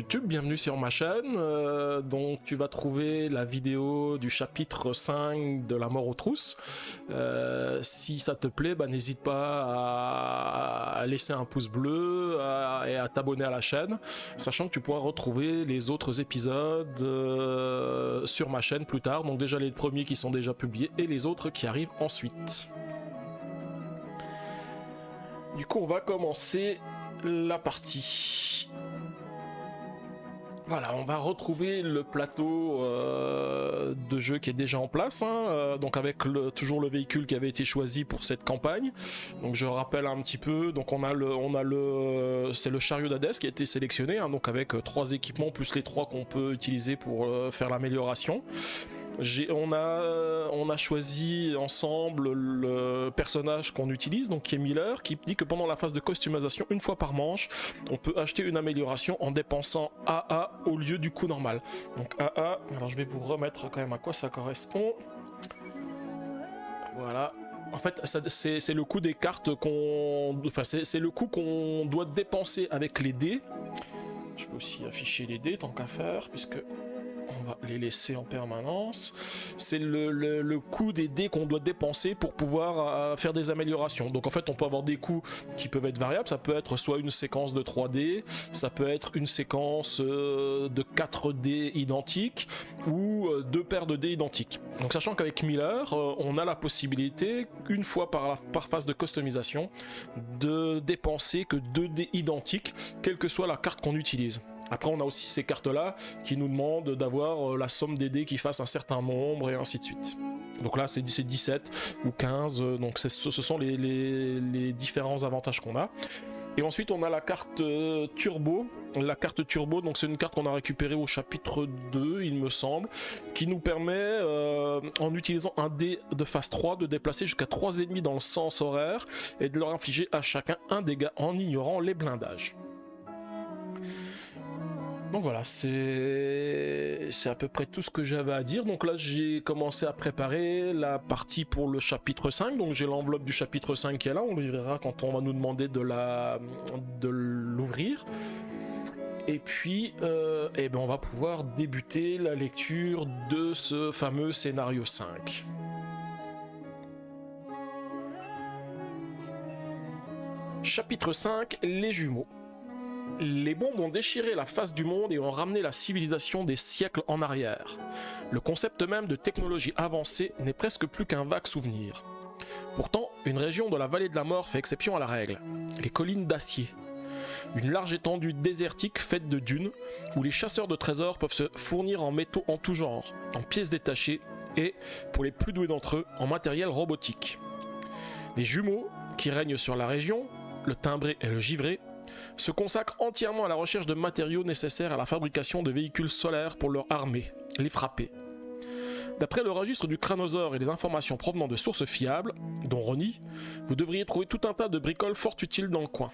YouTube, bienvenue sur ma chaîne. Donc tu vas trouver la vidéo du chapitre 5 de la mort aux trousses. Si ça te plaît, n'hésite pas à laisser un pouce bleu et à t'abonner à la chaîne, sachant que tu pourras retrouver les autres épisodes sur ma chaîne plus tard. Donc déjà les premiers qui sont déjà publiés et les autres qui arrivent ensuite. Du coup, on va commencer la partie. Voilà, on va retrouver le plateau de jeu qui est déjà en place, donc avec toujours le véhicule qui avait été choisi pour cette campagne. Donc je rappelle un petit peu, donc c'est le chariot d'Hadès qui a été sélectionné, donc avec 3 équipements plus les 3 qu'on peut utiliser pour faire l'amélioration. On a choisi ensemble le personnage qu'on utilise, donc qui est Miller, qui dit que pendant la phase de customisation, une fois par manche, on peut acheter une amélioration en dépensant AA au lieu du coût normal. Donc AA, alors je vais vous remettre quand même à quoi ça correspond. Voilà. En fait, c'est le coût des cartes c'est le coût qu'on doit dépenser avec les dés. Je vais aussi afficher les dés tant qu'à faire, puisque on va les laisser en permanence. C'est le coût des dés qu'on doit dépenser pour pouvoir faire des améliorations. Donc en fait on peut avoir des coûts qui peuvent être variables. Ça peut être soit une séquence de 3 dés, ça peut être une séquence de 4 dés identiques ou 2 paires de dés identiques. Donc sachant qu'avec Miller on a la possibilité, une fois par phase de customisation, de dépenser que 2 dés identiques, quelle que soit la carte qu'on utilise. Après on a aussi ces cartes là qui nous demandent d'avoir la somme des dés qui fasse un certain nombre et ainsi de suite. Donc là c'est 17 ou 15, donc ce sont les différents avantages qu'on a. Et ensuite on a la carte turbo. La carte turbo, donc c'est une carte qu'on a récupérée au chapitre 2 il me semble, qui nous permet en utilisant un dé de phase 3 de déplacer jusqu'à 3 ennemis dans le sens horaire et de leur infliger à chacun un dégât en ignorant les blindages. Donc voilà, c'est à peu près tout ce que j'avais à dire. Donc là j'ai commencé à préparer la partie pour le chapitre 5. Donc j'ai l'enveloppe du chapitre 5 qui est là, on le verra quand on va nous demander de l'ouvrir. Et puis on va pouvoir débuter la lecture de ce fameux scénario 5. Chapitre 5, les jumeaux. Les bombes ont déchiré la face du monde et ont ramené la civilisation des siècles en arrière. Le concept même de technologie avancée n'est presque plus qu'un vague souvenir. Pourtant, une région de la vallée de la mort fait exception à la règle. Les collines d'acier. Une large étendue désertique faite de dunes, où les chasseurs de trésors peuvent se fournir en métaux en tout genre, en pièces détachées et, pour les plus doués d'entre eux, en matériel robotique. Les jumeaux, qui règnent sur la région, le timbré et le givré, se consacrent entièrement à la recherche de matériaux nécessaires à la fabrication de véhicules solaires pour leur armée, les frapper. D'après le registre du Cranosaure et les informations provenant de sources fiables, dont Ronnie, vous devriez trouver tout un tas de bricoles fort utiles dans le coin.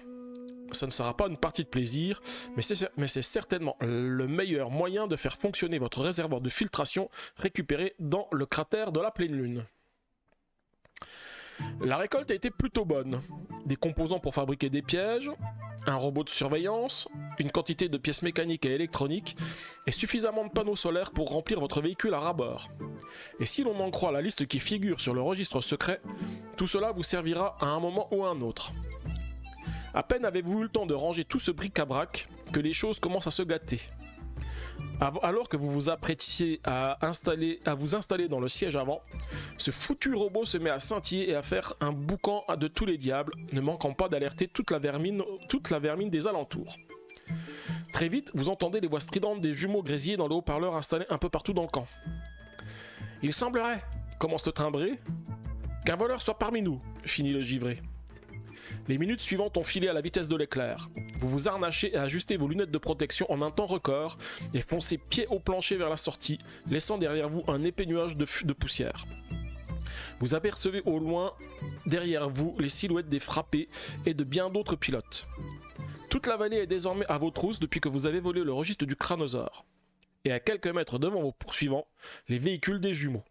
Ça ne sera pas une partie de plaisir, mais c'est certainement le meilleur moyen de faire fonctionner votre réservoir de filtration récupéré dans le cratère de la pleine lune. La récolte a été plutôt bonne. Des composants pour fabriquer des pièges, un robot de surveillance, une quantité de pièces mécaniques et électroniques, et suffisamment de panneaux solaires pour remplir votre véhicule à ras-bord. Et si l'on en croit la liste qui figure sur le registre secret, tout cela vous servira à un moment ou à un autre. À peine avez-vous eu le temps de ranger tout ce bric-à-brac que les choses commencent à se gâter. Alors que vous vous apprêtiez à vous installer dans le siège avant, ce foutu robot se met à scintiller et à faire un boucan de tous les diables, ne manquant pas d'alerter toute la vermine des alentours. Très vite, vous entendez les voix stridentes des jumeaux grésiers dans le haut-parleur installés un peu partout dans le camp. Il semblerait, commence le timbré, qu'un voleur soit parmi nous, finit le givré. Les minutes suivantes ont filé à la vitesse de l'éclair. Vous vous harnachez et ajustez vos lunettes de protection en un temps record et foncez pied au plancher vers la sortie, laissant derrière vous un épais nuage de poussière. Vous apercevez au loin, derrière vous, les silhouettes des frappés et de bien d'autres pilotes. Toute la vallée est désormais à vos trousses depuis que vous avez volé le registre du Cranosaure. Et à quelques mètres devant vos poursuivants, les véhicules des jumeaux.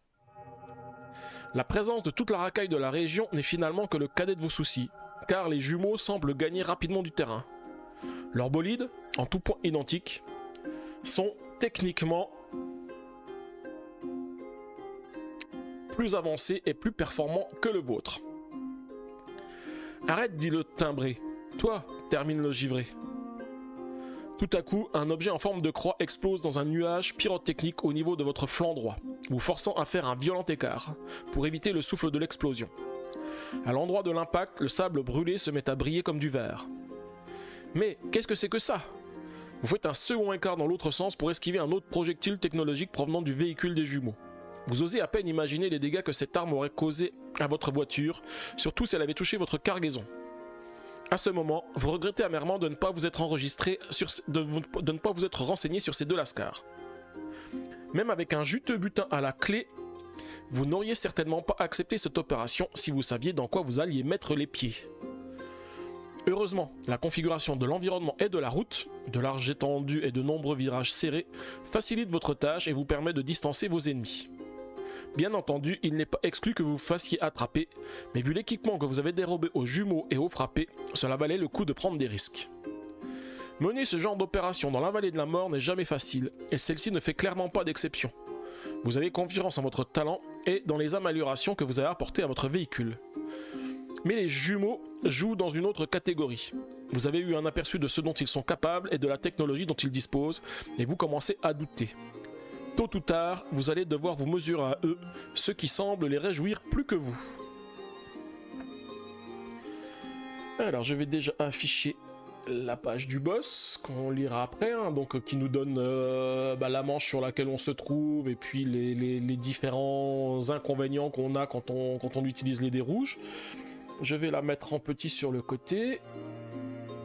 La présence de toute la racaille de la région n'est finalement que le cadet de vos soucis, car les jumeaux semblent gagner rapidement du terrain. Leurs bolides, en tout point identiques, sont techniquement plus avancés et plus performants que le vôtre. Arrête, dit le timbré. Toi, termine le givré. Tout à coup, un objet en forme de croix explose dans un nuage pyrotechnique au niveau de votre flanc droit, vous forçant à faire un violent écart pour éviter le souffle de l'explosion. À l'endroit de l'impact, le sable brûlé se met à briller comme du verre. Mais qu'est-ce que c'est que ça ? Vous faites un second écart dans l'autre sens pour esquiver un autre projectile technologique provenant du véhicule des jumeaux. Vous osez à peine imaginer les dégâts que cette arme aurait causés à votre voiture, surtout si elle avait touché votre cargaison. À ce moment, vous regrettez amèrement de ne pas vous être de ne pas vous être renseigné sur ces deux lascars. Même avec un juteux butin à la clé, vous n'auriez certainement pas accepté cette opération si vous saviez dans quoi vous alliez mettre les pieds. Heureusement, la configuration de l'environnement et de la route, de larges étendues et de nombreux virages serrés, facilite votre tâche et vous permet de distancer vos ennemis. Bien entendu, il n'est pas exclu que vous vous fassiez attraper, mais vu l'équipement que vous avez dérobé aux jumeaux et aux frappés, cela valait le coup de prendre des risques. Mener ce genre d'opération dans la vallée de la mort n'est jamais facile, et celle-ci ne fait clairement pas d'exception. Vous avez confiance en votre talent et dans les améliorations que vous avez apportées à votre véhicule. Mais les jumeaux jouent dans une autre catégorie. Vous avez eu un aperçu de ce dont ils sont capables et de la technologie dont ils disposent, et vous commencez à douter. Tôt ou tard, vous allez devoir vous mesurer à eux, ce qui semble les réjouir plus que vous. Alors, je vais déjà afficher la page du boss, qu'on lira après, hein, donc qui nous donne la manche sur laquelle on se trouve, et puis les différents inconvénients qu'on a quand on utilise les dés rouges. Je vais la mettre en petit sur le côté,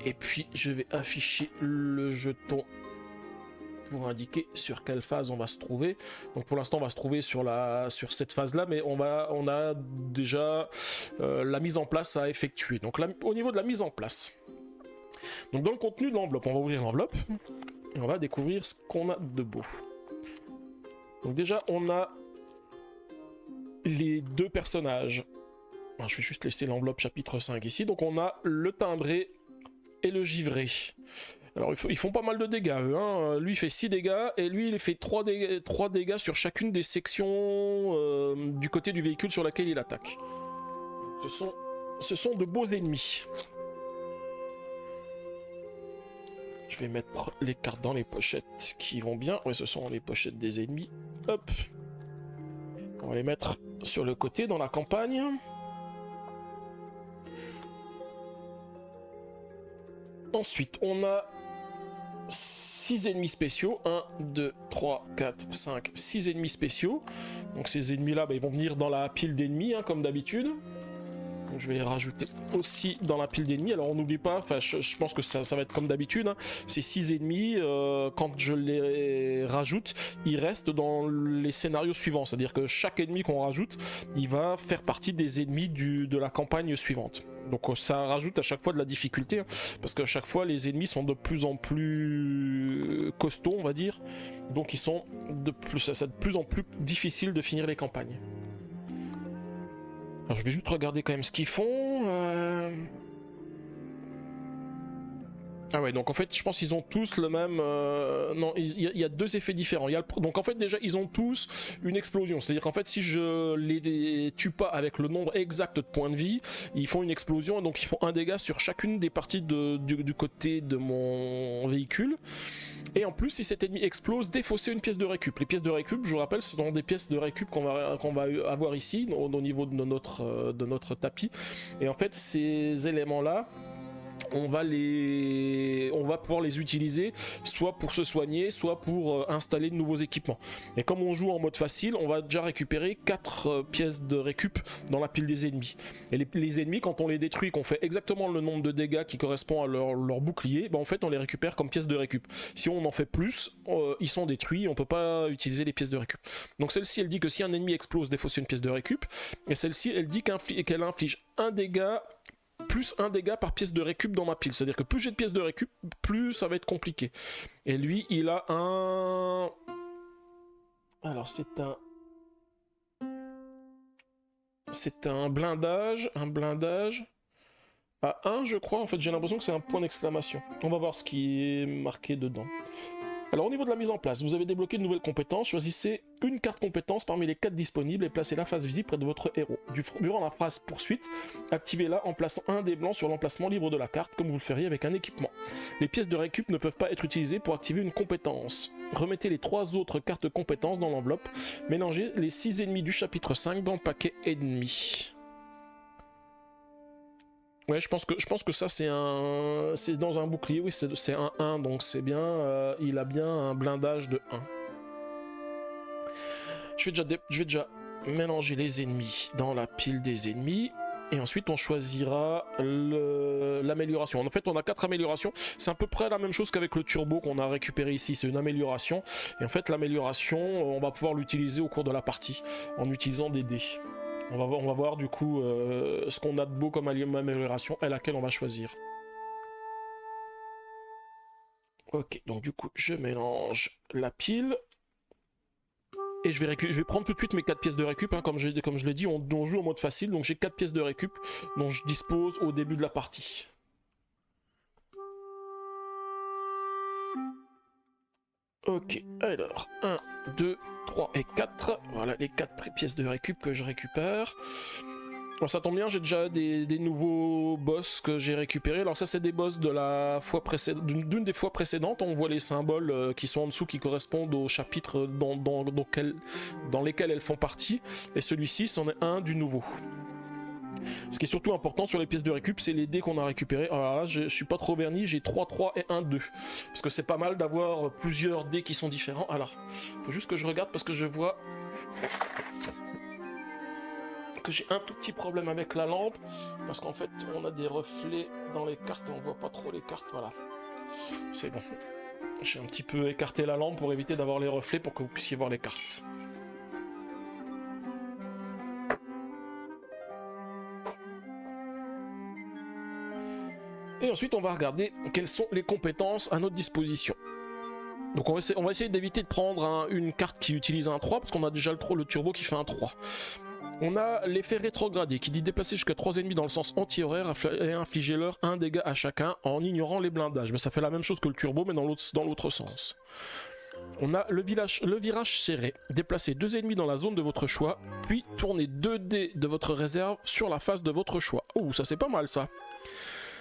et puis je vais afficher le jeton pour indiquer sur quelle phase on va se trouver. Donc pour l'instant on va se trouver sur cette phase là, mais on a déjà la mise en place à effectuer. Donc au niveau de la mise en place, donc dans le contenu de l'enveloppe, on va ouvrir l'enveloppe et on va découvrir ce qu'on a de beau. Donc déjà on a les deux personnages. Alors, je vais juste laisser l'enveloppe chapitre 5 ici. Donc on a le timbré et le givré. Alors ils font pas mal de dégâts eux, hein. Lui il fait 6 dégâts et lui il fait 3 dégâts sur chacune des sections du côté du véhicule sur laquelle il attaque. Ce sont de beaux ennemis. Je vais mettre les cartes dans les pochettes qui vont bien. Ouais, ce sont les pochettes des ennemis. Hop. On va les mettre sur le côté dans la campagne. Ensuite, on a 6 ennemis spéciaux. 1, 2, 3, 4, 5, 6 ennemis spéciaux. Donc ces ennemis-là, ils vont venir dans la pile d'ennemis, hein, comme d'habitude. Donc, je vais les rajouter aussi dans la pile d'ennemis. Alors on n'oublie pas, je pense que ça va être comme d'habitude. Hein. Ces 6 ennemis, quand je les rajoute, ils restent dans les scénarios suivants. C'est-à-dire que chaque ennemi qu'on rajoute, il va faire partie des ennemis de la campagne suivante. Donc ça rajoute à chaque fois de la difficulté, hein, parce qu'à chaque fois les ennemis sont de plus en plus costauds, on va dire. Donc c'est de plus en plus difficile de finir les campagnes. Alors je vais juste regarder quand même ce qu'ils font. Ah ouais, donc en fait je pense qu'ils ont tous le même... Non, il y a 2 effets différents. Donc en fait déjà ils ont tous une explosion. C'est-à-dire qu'en fait si je les tue pas avec le nombre exact de points de vie, ils font une explosion et donc ils font un dégât sur chacune des parties du côté de mon véhicule. Et en plus si cet ennemi explose, défausser une pièce de récup. Les pièces de récup, je vous rappelle, ce sont des pièces de récup qu'on va avoir ici au niveau de notre tapis. Et en fait ces éléments-là, on va pouvoir les utiliser soit pour se soigner, soit pour installer de nouveaux équipements. Et comme on joue en mode facile, on va déjà récupérer 4 pièces de récup dans la pile des ennemis. Et les ennemis, quand on les détruit, qu'on fait exactement le nombre de dégâts qui correspond à leur bouclier, en fait on les récupère comme pièces de récup. Si on en fait plus, ils sont détruits, on peut pas utiliser les pièces de récup. Donc celle-ci elle dit que si un ennemi explose, défausser une pièce de récup, et celle-ci elle dit qu'elle inflige un dégât plus un dégât par pièce de récup dans ma pile. C'est-à-dire que plus j'ai de pièces de récup, plus ça va être compliqué. Et lui, il a un... Alors, c'est un blindage. Un blindage à 1, je crois. En fait, j'ai l'impression que c'est un point d'exclamation. On va voir ce qui est marqué dedans. Alors au niveau de la mise en place, vous avez débloqué une nouvelle compétence, choisissez une carte compétence parmi les 4 disponibles et placez la face visible près de votre héros. Durant la phase poursuite, activez-la en plaçant un dé blanc sur l'emplacement libre de la carte comme vous le feriez avec un équipement. Les pièces de récup ne peuvent pas être utilisées pour activer une compétence. Remettez les 3 autres cartes compétences dans l'enveloppe, mélangez les 6 ennemis du chapitre 5 dans le paquet ennemi. Ouais, je pense que ça c'est dans un bouclier, oui, c'est un 1, donc c'est bien, il a bien un blindage de 1. Je vais déjà mélanger les ennemis dans la pile des ennemis, et ensuite on choisira l'amélioration. En fait, on a 4 améliorations, c'est à peu près la même chose qu'avec le turbo qu'on a récupéré ici, c'est une amélioration, et en fait l'amélioration, on va pouvoir l'utiliser au cours de la partie, en utilisant des dés. On va voir du coup ce qu'on a de beau comme amélioration et laquelle on va choisir. Ok, donc du coup je mélange la pile. Et je vais prendre tout de suite mes 4 pièces de récup, hein, comme je l'ai dit, on joue en mode facile, donc j'ai 4 pièces de récup dont je dispose au début de la partie. Ok, alors 1, 2, 3 et 4, voilà les 4 pièces de récup que je récupère. Alors ça tombe bien, j'ai déjà des nouveaux boss que j'ai récupérés. Alors ça c'est des boss de la fois précédente, d'une des fois précédentes. On voit les symboles qui sont en dessous qui correspondent aux chapitres dans lesquels elles font partie. Et celui-ci c'en est un du nouveau. Ce qui est surtout important sur les pièces de récup, c'est les dés qu'on a récupérés. Alors là, je suis pas trop verni, j'ai 3-3 et 1-2. Parce que c'est pas mal d'avoir plusieurs dés qui sont différents. Alors, faut juste que je regarde parce que je vois que j'ai un tout petit problème avec la lampe. Parce qu'en fait, on a des reflets dans les cartes et on voit pas trop les cartes. Voilà. C'est bon. J'ai un petit peu écarté la lampe pour éviter d'avoir les reflets pour que vous puissiez voir les cartes. Et ensuite, on va regarder quelles sont les compétences à notre disposition. Donc on va essayer d'éviter de prendre une carte qui utilise un 3, parce qu'on a déjà le turbo qui fait un 3. On a l'effet rétrogradé, qui dit déplacer jusqu'à 3 ennemis dans le sens anti-horaire et infliger-leur un dégât à chacun en ignorant les blindages. Mais ça fait la même chose que le turbo, mais dans l'autre sens. On a le virage serré. Déplacez 2 ennemis dans la zone de votre choix, puis tournez 2 dés de votre réserve sur la face de votre choix. Oh, ça c'est pas mal ça.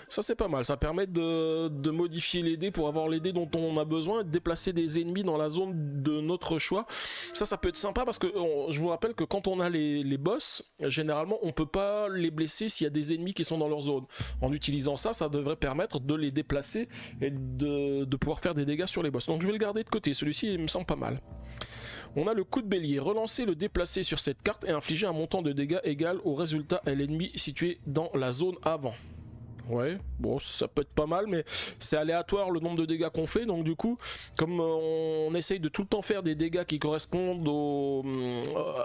Ça c'est pas mal, ça permet de modifier les dés pour avoir les dés dont on a besoin et de déplacer des ennemis dans la zone de notre choix. Ça peut être sympa parce que je vous rappelle que quand on a les boss, généralement on peut pas les blesser s'il y a des ennemis qui sont dans leur zone. En utilisant ça, ça devrait permettre de les déplacer et de pouvoir faire des dégâts sur les boss. Donc je vais le garder de côté, celui-ci il me semble pas mal. On a le coup de bélier, relancer le déplacer sur cette carte et infliger un montant de dégâts égal au résultat à l'ennemi situé dans la zone avant. Ouais, bon, ça peut être pas mal, mais c'est aléatoire le nombre de dégâts qu'on fait, donc du coup, comme on essaye de tout le temps faire des dégâts qui correspondent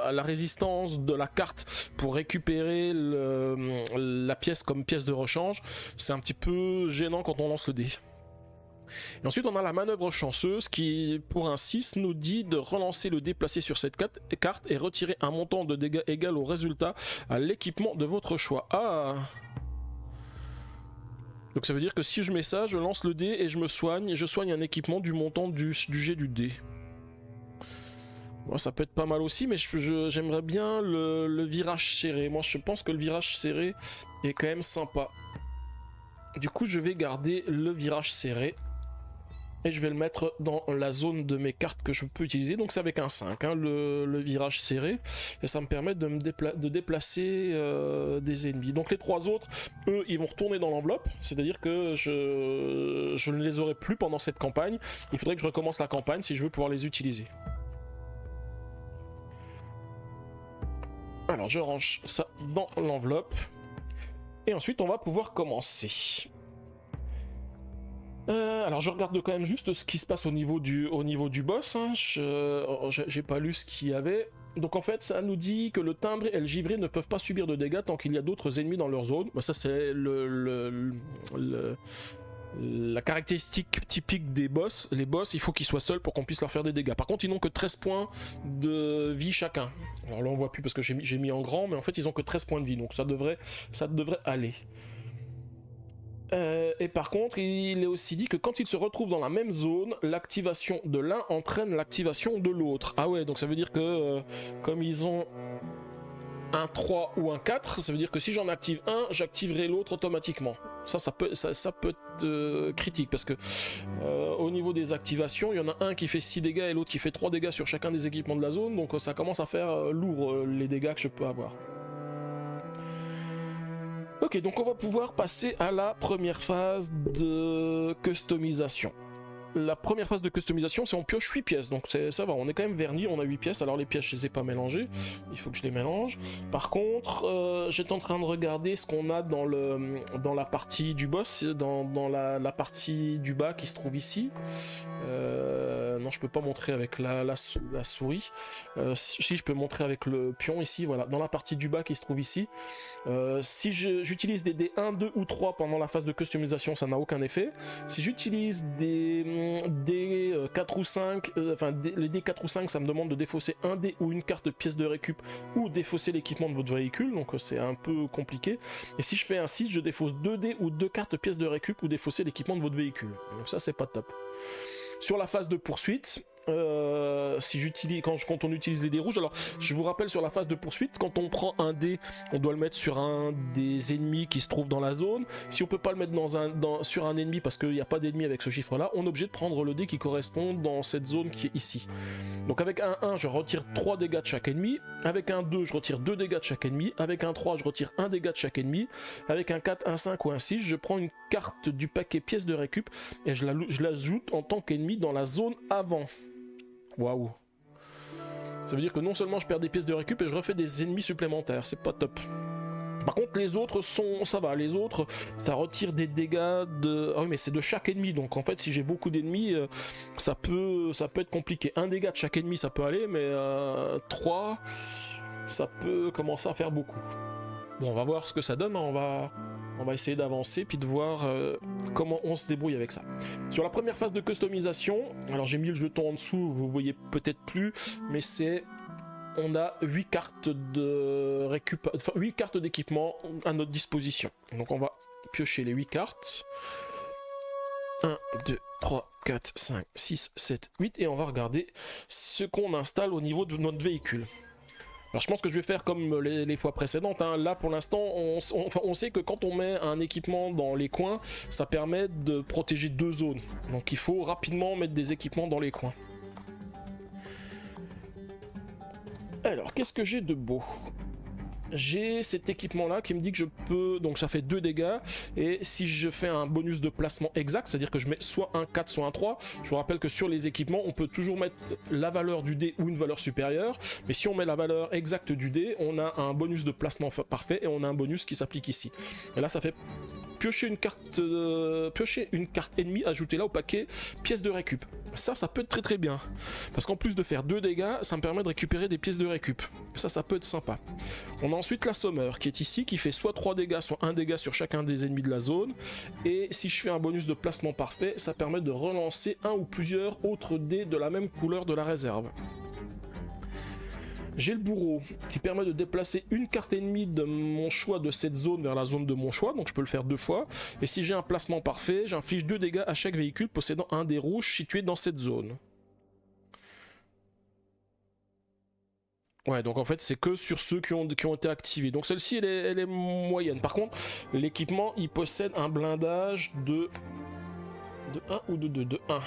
à la résistance de la carte pour récupérer la pièce comme pièce de rechange, c'est un petit peu gênant quand on lance le dé. Et ensuite on a la manœuvre chanceuse qui pour un 6 nous dit de relancer le déplacé sur cette carte et retirer un montant de dégâts égal au résultat à l'équipement de votre choix. Ah! Donc ça veut dire que si je mets ça, je lance le dé et je soigne un équipement du montant du jet du dé. Bon, ça peut être pas mal aussi, mais j'aimerais bien le virage serré. Moi je pense que le virage serré est quand même sympa. Du coup je vais garder le virage serré. Et je vais le mettre dans la zone de mes cartes que je peux utiliser. Donc c'est avec un 5, hein, le virage serré. Et ça me permet de déplacer des ennemis. Donc les 3 autres, eux, ils vont retourner dans l'enveloppe. C'est-à-dire que je ne les aurai plus pendant cette campagne. Il faudrait que je recommence la campagne si je veux pouvoir les utiliser. Alors je range ça dans l'enveloppe. Et ensuite on va pouvoir commencer. Alors je regarde quand même juste ce qui se passe au niveau du boss, hein. J'ai pas lu ce qu'il y avait. Donc en fait ça nous dit que le timbre et le givré ne peuvent pas subir de dégâts tant qu'il y a d'autres ennemis dans leur zone. Bah, ça c'est la caractéristique typique des boss. Les boss il faut qu'ils soient seuls pour qu'on puisse leur faire des dégâts. Par contre ils n'ont que 13 points de vie chacun. Alors là on voit plus parce que j'ai mis en grand, mais en fait ils ont que 13 points de vie, donc ça devrait aller. Et par contre, il est aussi dit que quand ils se retrouvent dans la même zone, l'activation de l'un entraîne l'activation de l'autre. Ah ouais, donc ça veut dire que comme ils ont un 3 ou un 4, ça veut dire que si j'en active un, j'activerai l'autre automatiquement. Ça peut être critique parce que au niveau des activations, il y en a un qui fait 6 dégâts et l'autre qui fait 3 dégâts sur chacun des équipements de la zone, donc ça commence à faire lourd les dégâts que je peux avoir. Ok, donc on va pouvoir passer à la première phase de customisation. La première phase de customisation, c'est on pioche 8 pièces, donc ça va, on est quand même verni, on a 8 pièces. Alors les pièces, je les ai pas mélangées, il faut que je les mélange. Par contre, j'étais en train de regarder ce qu'on a dans la partie du boss, dans la partie du bas qui se trouve ici. Non, je peux pas montrer avec la souris. Si, je peux montrer avec le pion ici, voilà, dans la partie du bas qui se trouve ici. Si j'utilise des dés 1, 2 ou 3 pendant la phase de customisation, ça n'a aucun effet. Si j'utilise des 4 ou 5, les dés 4 ou 5, ça me demande de défausser un dé ou une carte de pièce de récup ou défausser l'équipement de votre véhicule, donc c'est un peu compliqué. Et si je fais un 6, je défausse 2 dés ou 2 cartes de pièces de récup ou défausser l'équipement de votre véhicule. Donc ça, c'est pas top. Sur la phase de poursuite, quand on utilise les dés rouges, alors je vous rappelle sur la phase de poursuite, quand on prend un dé, on doit le mettre sur un des ennemis qui se trouve dans la zone. Si on peut pas le mettre sur un ennemi parce qu'il n'y a pas d'ennemi avec ce chiffre là, on est obligé de prendre le dé qui correspond dans cette zone qui est ici. Donc avec un 1, je retire 3 dégâts de chaque ennemi, avec un 2, je retire 2 dégâts de chaque ennemi, avec un 3, je retire 1 dégât de chaque ennemi, avec un 4, un 5 ou un 6, je prends une carte du paquet pièces de récup et je l'ajoute en tant qu'ennemi dans la zone avant. Waouh. Ça veut dire que non seulement je perds des pièces de récup et je refais des ennemis supplémentaires, c'est pas top. Par contre les autres ça va, les autres ça retire des dégâts de... Ah oui mais c'est de chaque ennemi, donc en fait si j'ai beaucoup d'ennemis ça peut être compliqué. Un dégât de chaque ennemi ça peut aller, mais 3 ça peut commencer à faire beaucoup. Bon, on va voir ce que ça donne, on va essayer d'avancer puis de voir comment on se débrouille avec ça. Sur la première phase de customisation, alors j'ai mis le jeton en dessous, vous voyez peut-être plus, mais on a 8 cartes de enfin 8 cartes d'équipement à notre disposition. Donc on va piocher les 8 cartes. 1, 2, 3, 4, 5, 6, 7, 8 et on va regarder ce qu'on installe au niveau de notre véhicule. Alors je pense que je vais faire comme les fois précédentes, hein. Là pour l'instant on sait que quand on met un équipement dans les coins, ça permet de protéger 2 zones. Donc il faut rapidement mettre des équipements dans les coins. Alors qu'est-ce que j'ai de beau ? J'ai cet équipement là qui me dit que je peux, donc ça fait 2 dégâts, et si je fais un bonus de placement exact, c'est à dire que je mets soit un 4 soit un 3, je vous rappelle que sur les équipements on peut toujours mettre la valeur du dé ou une valeur supérieure, mais si on met la valeur exacte du dé, on a un bonus de placement parfait et on a un bonus qui s'applique ici. Et là ça fait piocher une carte ennemie, ajoutez là au paquet pièces de récup. Ça peut être très très bien, parce qu'en plus de faire 2 dégâts, ça me permet de récupérer des pièces de récup. Ça peut être sympa. On a ensuite l'assommeur qui est ici, qui fait soit 3 dégâts, soit 1 dégât sur chacun des ennemis de la zone. Et si je fais un bonus de placement parfait, ça permet de relancer un ou plusieurs autres dés de la même couleur de la réserve. J'ai le bourreau qui permet de déplacer une carte ennemie de mon choix de cette zone vers la zone de mon choix, donc je peux le faire 2 fois. Et si j'ai un placement parfait, j'inflige 2 dégâts à chaque véhicule possédant un dé rouge situé dans cette zone. Ouais, donc en fait c'est que sur ceux qui ont été activés. Donc celle-ci elle est moyenne. Par contre, l'équipement il possède un blindage de 1 ou de 2, de 1.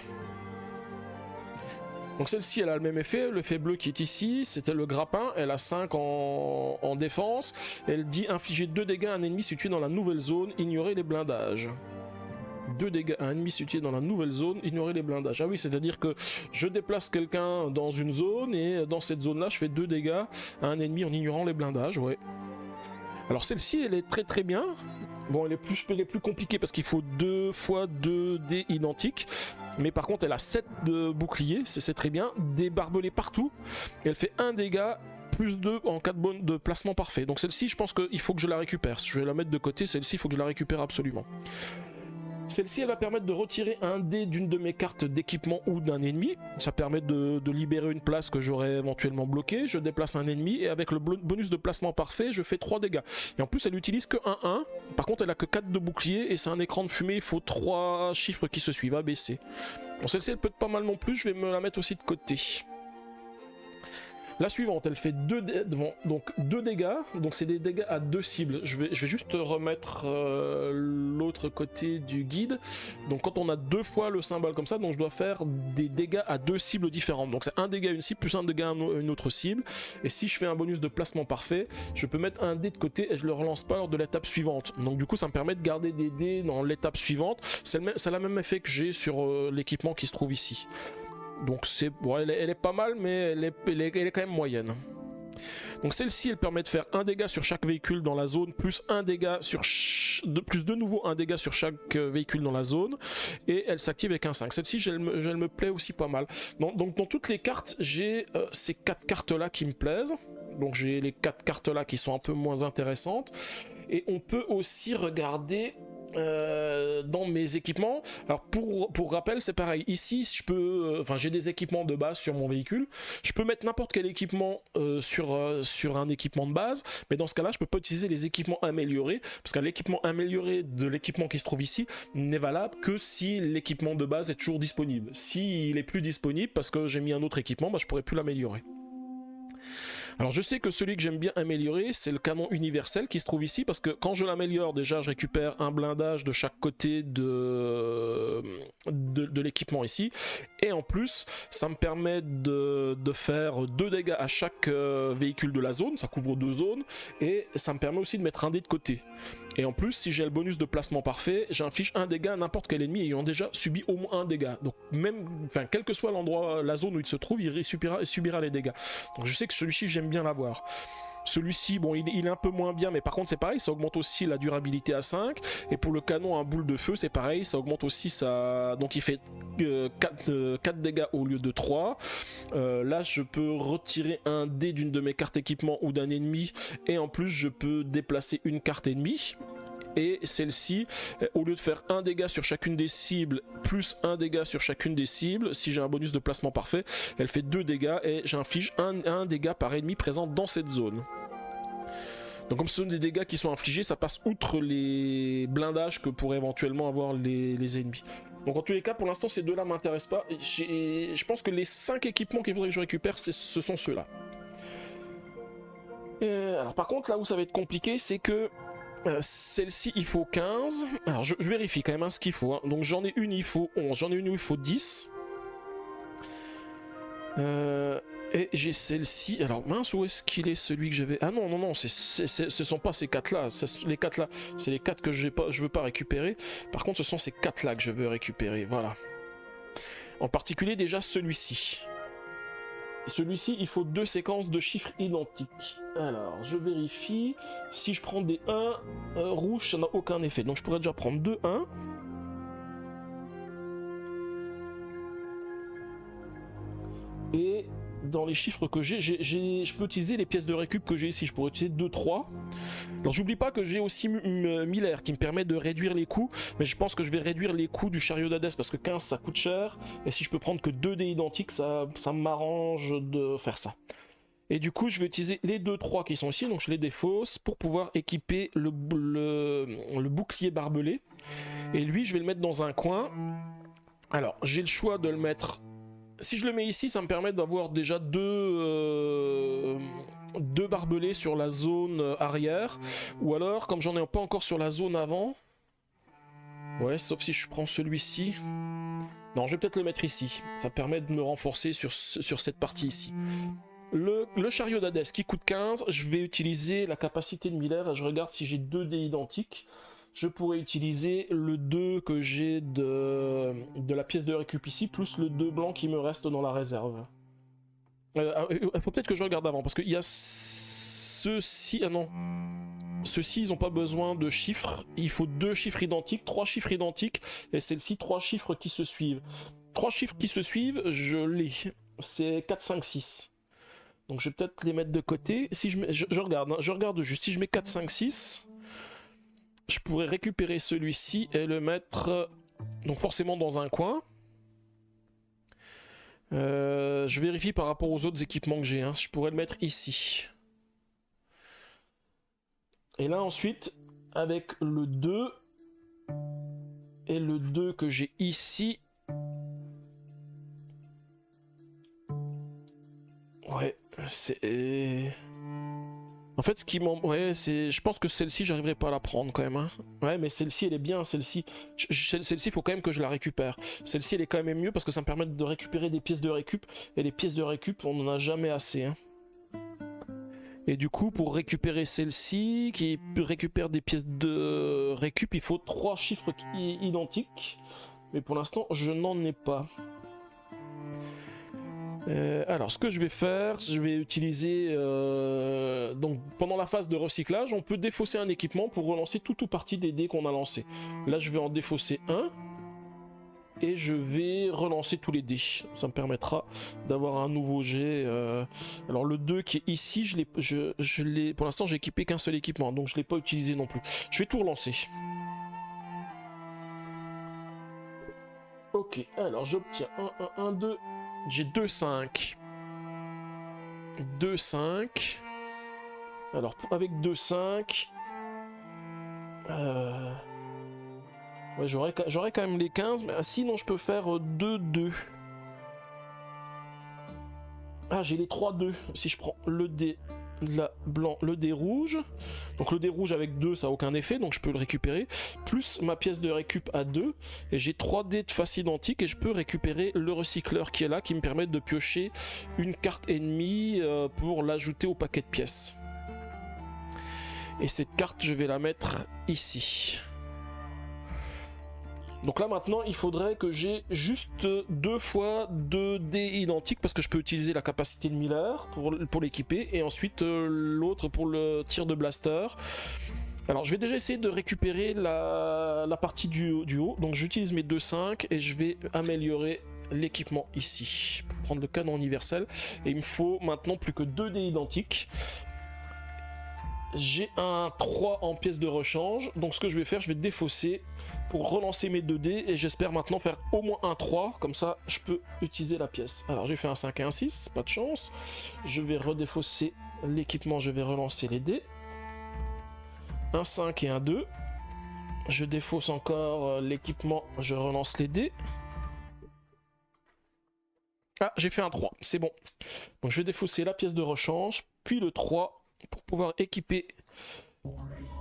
Donc celle-ci elle a le même effet, l'effet bleu qui est ici, c'était le grappin, elle a 5 en défense, elle dit infliger 2 dégâts à un ennemi situé dans la nouvelle zone, ignorer les blindages. 2 dégâts à un ennemi situé dans la nouvelle zone, ignorer les blindages. Ah oui, c'est-à-dire que je déplace quelqu'un dans une zone et dans cette zone-là je fais 2 dégâts à un ennemi en ignorant les blindages, ouais. Alors celle-ci elle est très très bien. Bon, elle est plus compliquée parce qu'il faut 2 fois 2 dés identiques. Mais par contre, elle a 7 de boucliers, c'est très bien. Des barbelés partout. Et elle fait 1 dégât plus 2 en cas de placement parfait. Donc celle-ci, je pense qu'il faut que je la récupère. Je vais la mettre de côté, celle-ci, il faut que je la récupère absolument. Celle-ci, elle va permettre de retirer un dé d'une de mes cartes d'équipement ou d'un ennemi. Ça permet de libérer une place que j'aurais éventuellement bloquée. Je déplace un ennemi et avec le bonus de placement parfait, je fais 3 dégâts. Et en plus, elle utilise que 1-1. Par contre, elle a que 4 de bouclier et c'est un écran de fumée. Il faut 3 chiffres qui se suivent, ABC. Bon, celle-ci, elle peut être pas mal non plus. Je vais me la mettre aussi de côté. La suivante, elle fait 2 dégâts, donc c'est des dégâts à 2 cibles. Je vais juste remettre l'autre côté du guide. Donc quand on a 2 fois le symbole comme ça, donc je dois faire des dégâts à 2 cibles différentes. Donc c'est un dégât à une cible plus un dégât à une autre cible. Et si je fais un bonus de placement parfait, je peux mettre un dé de côté et je le relance pas lors de l'étape suivante. Donc du coup ça me permet de garder des dés dans l'étape suivante. Ça a le même effet que j'ai sur l'équipement qui se trouve ici. Donc c'est bon, elle est pas mal, mais elle est quand même moyenne. Donc celle-ci, elle permet de faire un dégât sur chaque véhicule dans la zone, plus un dégât sur plus de nouveau un dégât sur chaque véhicule dans la zone, et elle s'active avec un 5. Celle-ci, elle me plaît aussi pas mal. Donc dans toutes les cartes, j'ai ces 4 cartes-là qui me plaisent. Donc j'ai les 4 cartes-là qui sont un peu moins intéressantes. Et on peut aussi regarder dans mes équipements. Alors pour rappel, c'est pareil. Ici, je peux, j'ai des équipements de base sur mon véhicule. Je peux mettre n'importe quel équipement sur un équipement de base, mais dans ce cas-là, je peux pas utiliser les équipements améliorés, parce que l'équipement amélioré de l'équipement qui se trouve ici n'est valable que si l'équipement de base est toujours disponible. S'il est plus disponible parce que j'ai mis un autre équipement, je pourrais plus l'améliorer. Alors je sais que celui que j'aime bien améliorer, c'est le canon universel qui se trouve ici, parce que quand je l'améliore, déjà je récupère un blindage de chaque côté de l'équipement ici, et en plus ça me permet de faire 2 dégâts à chaque véhicule de la zone, ça couvre 2 zones, et ça me permet aussi de mettre un dé de côté. Et en plus, si j'ai le bonus de placement parfait, j'inflige un dégât à n'importe quel ennemi ayant déjà subi au moins un dégât. Donc même, quel que soit l'endroit, la zone où il se trouve, il subira les dégâts. Donc je sais que celui-ci, j'aime bien l'avoir. Celui-ci, bon, il est un peu moins bien, mais par contre c'est pareil, ça augmente aussi la durabilité à 5. Et pour le canon à boule de feu, c'est pareil, ça augmente aussi sa... Donc il fait 4 dégâts au lieu de 3. Là, je peux retirer un dé d'une de mes cartes équipement ou d'un ennemi, et en plus je peux déplacer une carte ennemie. Et celle-ci, au lieu de faire un dégât sur chacune des cibles, plus un dégât sur chacune des cibles, si j'ai un bonus de placement parfait, elle fait 2 dégâts et j'inflige un dégât par ennemi présent dans cette zone. Donc comme ce sont des dégâts qui sont infligés, ça passe outre les blindages que pourraient éventuellement avoir les ennemis. Donc en tous les cas, pour l'instant, ces deux-là ne m'intéressent pas. Je pense que les 5 équipements qu'il faudrait que je récupère, ce sont ceux-là. Alors par contre, là où ça va être compliqué, c'est que celle-ci il faut 15. Alors je vérifie quand même ce qu'il faut. Donc j'en ai une, il faut 11. J'en ai une où il faut 10. Et j'ai celle-ci. Alors mince, où est-ce qu'il est celui que j'avais? Ah non, ce sont pas ces 4-là. Les 4-là, c'est les 4 que je veux pas récupérer. Par contre, ce sont ces 4-là que je veux récupérer. Voilà. En particulier déjà celui-ci. Celui-ci, il faut 2 séquences de chiffres identiques. Alors, je vérifie. Si je prends des 1 rouges, ça n'a aucun effet. Donc je pourrais déjà prendre 2 1. Et dans les chiffres que je peux utiliser les pièces de récup que j'ai ici. Je pourrais utiliser 2 3. Alors j'oublie pas que j'ai aussi Miller qui me permet de réduire les coûts, mais je pense que je vais réduire les coûts du chariot d'Hadès parce que 15 ça coûte cher, et si je peux prendre que 2 dés identiques, ça m'arrange de faire ça. Et du coup je vais utiliser les 2 3 qui sont ici, donc je les défausse pour pouvoir équiper le bouclier barbelé, et lui je vais le mettre dans un coin. Alors j'ai le choix de le mettre... Si je le mets ici, ça me permet d'avoir déjà 2 barbelés sur la zone arrière. Ou alors, comme j'en ai pas encore sur la zone avant... Ouais, sauf si je prends celui-ci. Non, je vais peut-être le mettre ici. Ça permet de me renforcer sur cette partie ici. Le chariot d'Hadès qui coûte 15, je vais utiliser la capacité de Miller. Je regarde si j'ai 2 dés identiques. Je pourrais utiliser le 2 que j'ai de la pièce de récup ici, plus le 2 blanc qui me reste dans la réserve. Il faut peut-être que je regarde avant, parce qu'il y a ceux-ci... Ah non. Ceux-ci, ils n'ont pas besoin de chiffres. Il faut 2 chiffres identiques, 3 chiffres identiques, et celle-ci, 3 chiffres qui se suivent. 3 chiffres qui se suivent, je l'ai. C'est 4, 5, 6. Donc je vais peut-être les mettre de côté. Si je regarde juste. Si je mets 4, 5, 6... je pourrais récupérer celui-ci et le mettre donc forcément dans un coin. Je vérifie par rapport aux autres équipements que j'ai, hein. Je pourrais le mettre ici. Et là ensuite, avec le 2 et le 2 que j'ai ici... Ouais, c'est... En fait, ce qui m'en... Ouais, c'est... Je pense que celle-ci, j'arriverai pas à la prendre quand même, hein. Ouais, mais celle-ci, elle est bien, celle-ci. Celle-ci, il faut quand même que je la récupère. Celle-ci, elle est quand même mieux parce que ça me permet de récupérer des pièces de récup. Et les pièces de récup, on n'en a jamais assez, hein. Et du coup, pour récupérer celle-ci, qui récupère des pièces de récup, il faut 3 chiffres identiques. Mais pour l'instant, je n'en ai pas. Alors, ce que je vais faire, je vais utiliser... donc, pendant la phase de recyclage, on peut défausser un équipement pour relancer tout ou partie des dés qu'on a lancés. Là, je vais en défausser un. Et je vais relancer tous les dés. Ça me permettra d'avoir un nouveau jet. Alors, le 2 qui est ici, pour l'instant, j'ai équipé qu'un seul équipement. Donc, je ne l'ai pas utilisé non plus. Je vais tout relancer. Ok, alors j'obtiens 1, 1, 1, 2... J'ai 2, 5. 2, 5. Alors, avec 2, 5... Ouais, j'aurais quand même les 15, mais sinon je peux faire 2, 2. Ah, j'ai les 3, 2. Si je prends le dé blanc, le dé rouge. Donc le dé rouge avec 2, ça n'a aucun effet, donc je peux le récupérer. Plus ma pièce de récup à 2. Et j'ai 3 dés de face identique et je peux récupérer le recycleur qui est là, qui me permet de piocher une carte ennemie pour l'ajouter au paquet de pièces. Et cette carte, je vais la mettre ici. Donc là maintenant il faudrait que j'ai juste 2 fois 2 dés identiques parce que je peux utiliser la capacité de Miller pour l'équiper et ensuite l'autre pour le tir de blaster. Alors je vais déjà essayer de récupérer la partie du haut, donc j'utilise mes 2-5 et je vais améliorer l'équipement ici pour prendre le canon universel et il me faut maintenant plus que 2 dés identiques. J'ai un 3 en pièce de rechange, donc ce que je vais faire, je vais défausser pour relancer mes 2 dés et j'espère maintenant faire au moins un 3, comme ça je peux utiliser la pièce. Alors j'ai fait un 5 et un 6, pas de chance. Je vais redéfausser l'équipement, je vais relancer les dés. Un 5 et un 2. Je défausse encore l'équipement, je relance les dés. Ah, j'ai fait un 3, c'est bon. Donc je vais défausser la pièce de rechange, puis le 3 pour pouvoir équiper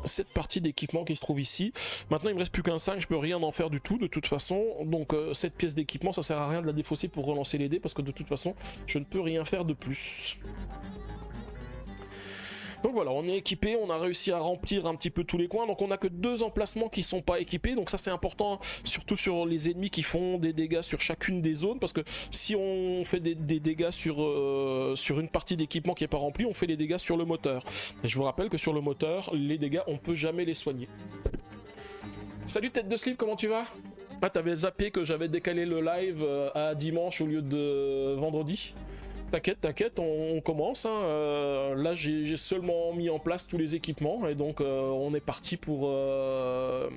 cette partie d'équipement qui se trouve ici. Maintenant il me reste plus qu'un 5, je peux rien en faire du tout de toute façon, donc cette pièce d'équipement ça sert à rien de la défausser pour relancer les dés parce que de toute façon je ne peux rien faire de plus. Donc voilà, on est équipé, on a réussi à remplir un petit peu tous les coins, donc on a que 2 emplacements qui sont pas équipés, donc ça c'est important, surtout sur les ennemis qui font des dégâts sur chacune des zones, parce que si on fait des dégâts sur une partie d'équipement qui est pas remplie, on fait les dégâts sur le moteur. Et je vous rappelle que sur le moteur, les dégâts, on peut jamais les soigner. Salut tête de slip, comment tu vas? Ah, t'avais zappé que j'avais décalé le live à dimanche au lieu de vendredi? T'inquiète, on commence, hein. Là j'ai seulement mis en place tous les équipements et donc on est parti pour le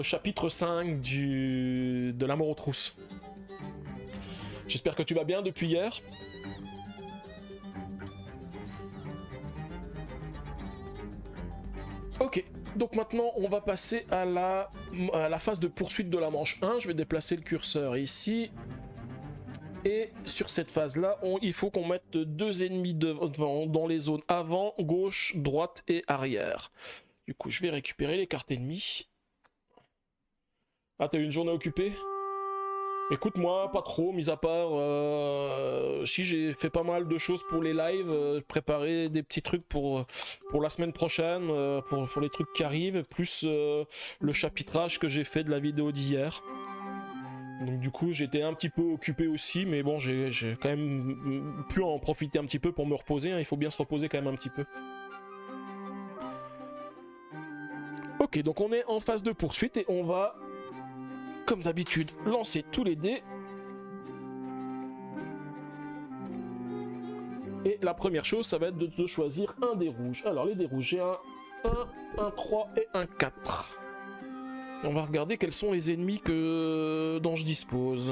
chapitre 5 de l'amour aux trousses. J'espère que tu vas bien depuis hier. Ok, donc maintenant on va passer à la phase de poursuite de la manche 1. Je vais déplacer le curseur ici. Et sur cette phase là, il faut qu'on mette 2 ennemis devant dans les zones avant, gauche, droite et arrière. Du coup je vais récupérer les cartes ennemies. Ah, t'as eu une journée occupée? Écoute, moi pas trop, mis à part si j'ai fait pas mal de choses pour les lives, préparer des petits trucs pour la semaine prochaine, pour les trucs qui arrivent, plus le chapitrage que j'ai fait de la vidéo d'hier. Donc du coup j'étais un petit peu occupé aussi, mais bon j'ai quand même pu en profiter un petit peu pour me reposer, hein. Il faut bien se reposer quand même un petit peu. Ok, donc on est en phase de poursuite et on va, comme d'habitude, lancer tous les dés. Et la première chose, ça va être de choisir un dé rouge. Alors les dés rouges, j'ai un 1, un 3 et un 4. Et on va regarder quels sont les ennemis dont je dispose.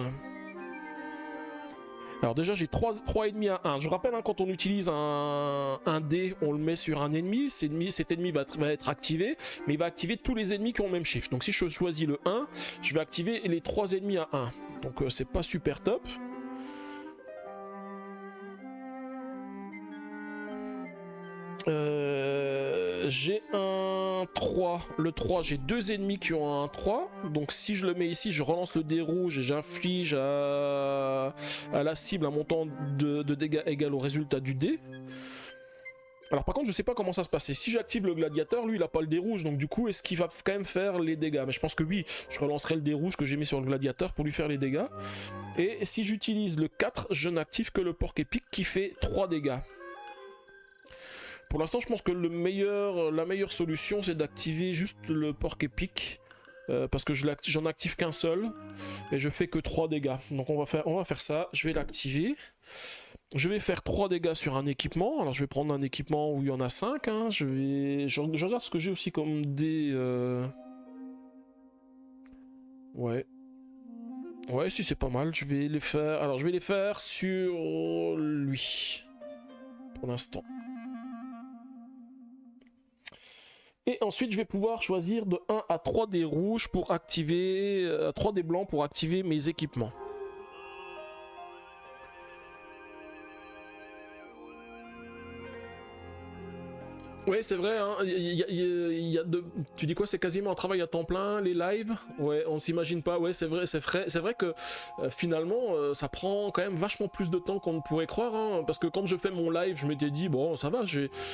Alors déjà j'ai 3 ennemis à 1. Je rappelle, hein, quand on utilise un dé, on le met sur un ennemi. Cet ennemi va être activé, mais il va activer tous les ennemis qui ont le même chiffre. Donc si je choisis le 1, je vais activer les 3 ennemis à 1. Donc c'est pas super top. J'ai un 3. Le 3, j'ai 2 ennemis qui ont un 3. Donc si je le mets ici, je relance le dé rouge et j'inflige à la cible un montant de dégâts égal au résultat du dé. Alors par contre, je sais pas comment ça se passe. Si j'active le gladiateur, lui il a pas le dé rouge, donc du coup est-ce qu'il va quand même faire les dégâts? Mais je pense que oui, je relancerai le dé rouge que j'ai mis sur le gladiateur pour lui faire les dégâts. Et si j'utilise le 4, je n'active que le porc épique qui fait 3 dégâts. Pour l'instant, je pense que la meilleure solution, c'est d'activer juste le porc épique. Parce que j'en active qu'un seul. Et je fais que 3 dégâts. Donc on va faire ça. Je vais l'activer. Je vais faire 3 dégâts sur un équipement. Alors je vais prendre un équipement où il y en a 5. Hein. Je regarde ce que j'ai aussi comme des... Ouais. Ouais, si c'est pas mal. Je vais les faire... Alors je vais les faire sur lui. Pour l'instant. Et ensuite, je vais pouvoir choisir de 1 à 3 dés rouges pour activer... 3 dés blancs pour activer mes équipements. Ouais, c'est vrai, hein. Tu dis quoi, c'est quasiment un travail à temps plein, les lives. Ouais, on s'imagine pas. Ouais, c'est vrai que finalement, ça prend quand même vachement plus de temps qu'on ne pourrait croire. Hein, parce que quand je fais mon live, je m'étais dit, bon, ça va,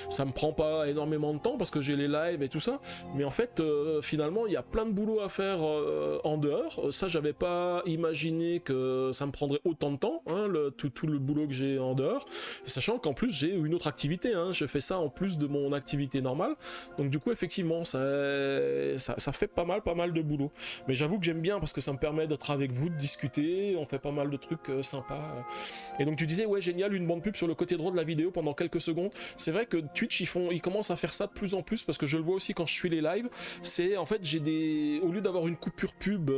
ça me prend pas énormément de temps parce que j'ai les lives et tout ça. Mais en fait, finalement, il y a plein de boulot à faire en dehors. Ça, j'avais pas imaginé que ça me prendrait autant de temps, hein, tout le boulot que j'ai en dehors. Sachant qu'en plus, j'ai une autre activité. Hein, je fais ça en plus de mon activité normale, donc du coup effectivement ça fait pas mal de boulot, mais j'avoue que j'aime bien parce que ça me permet d'être avec vous, de discuter, on fait pas mal de trucs sympas. Et donc tu disais ouais, génial, une bande pub sur le côté droit de la vidéo pendant quelques secondes. C'est vrai que Twitch ils commencent à faire ça de plus en plus, parce que je le vois aussi quand je suis les lives. C'est en fait, au lieu d'avoir une coupure pub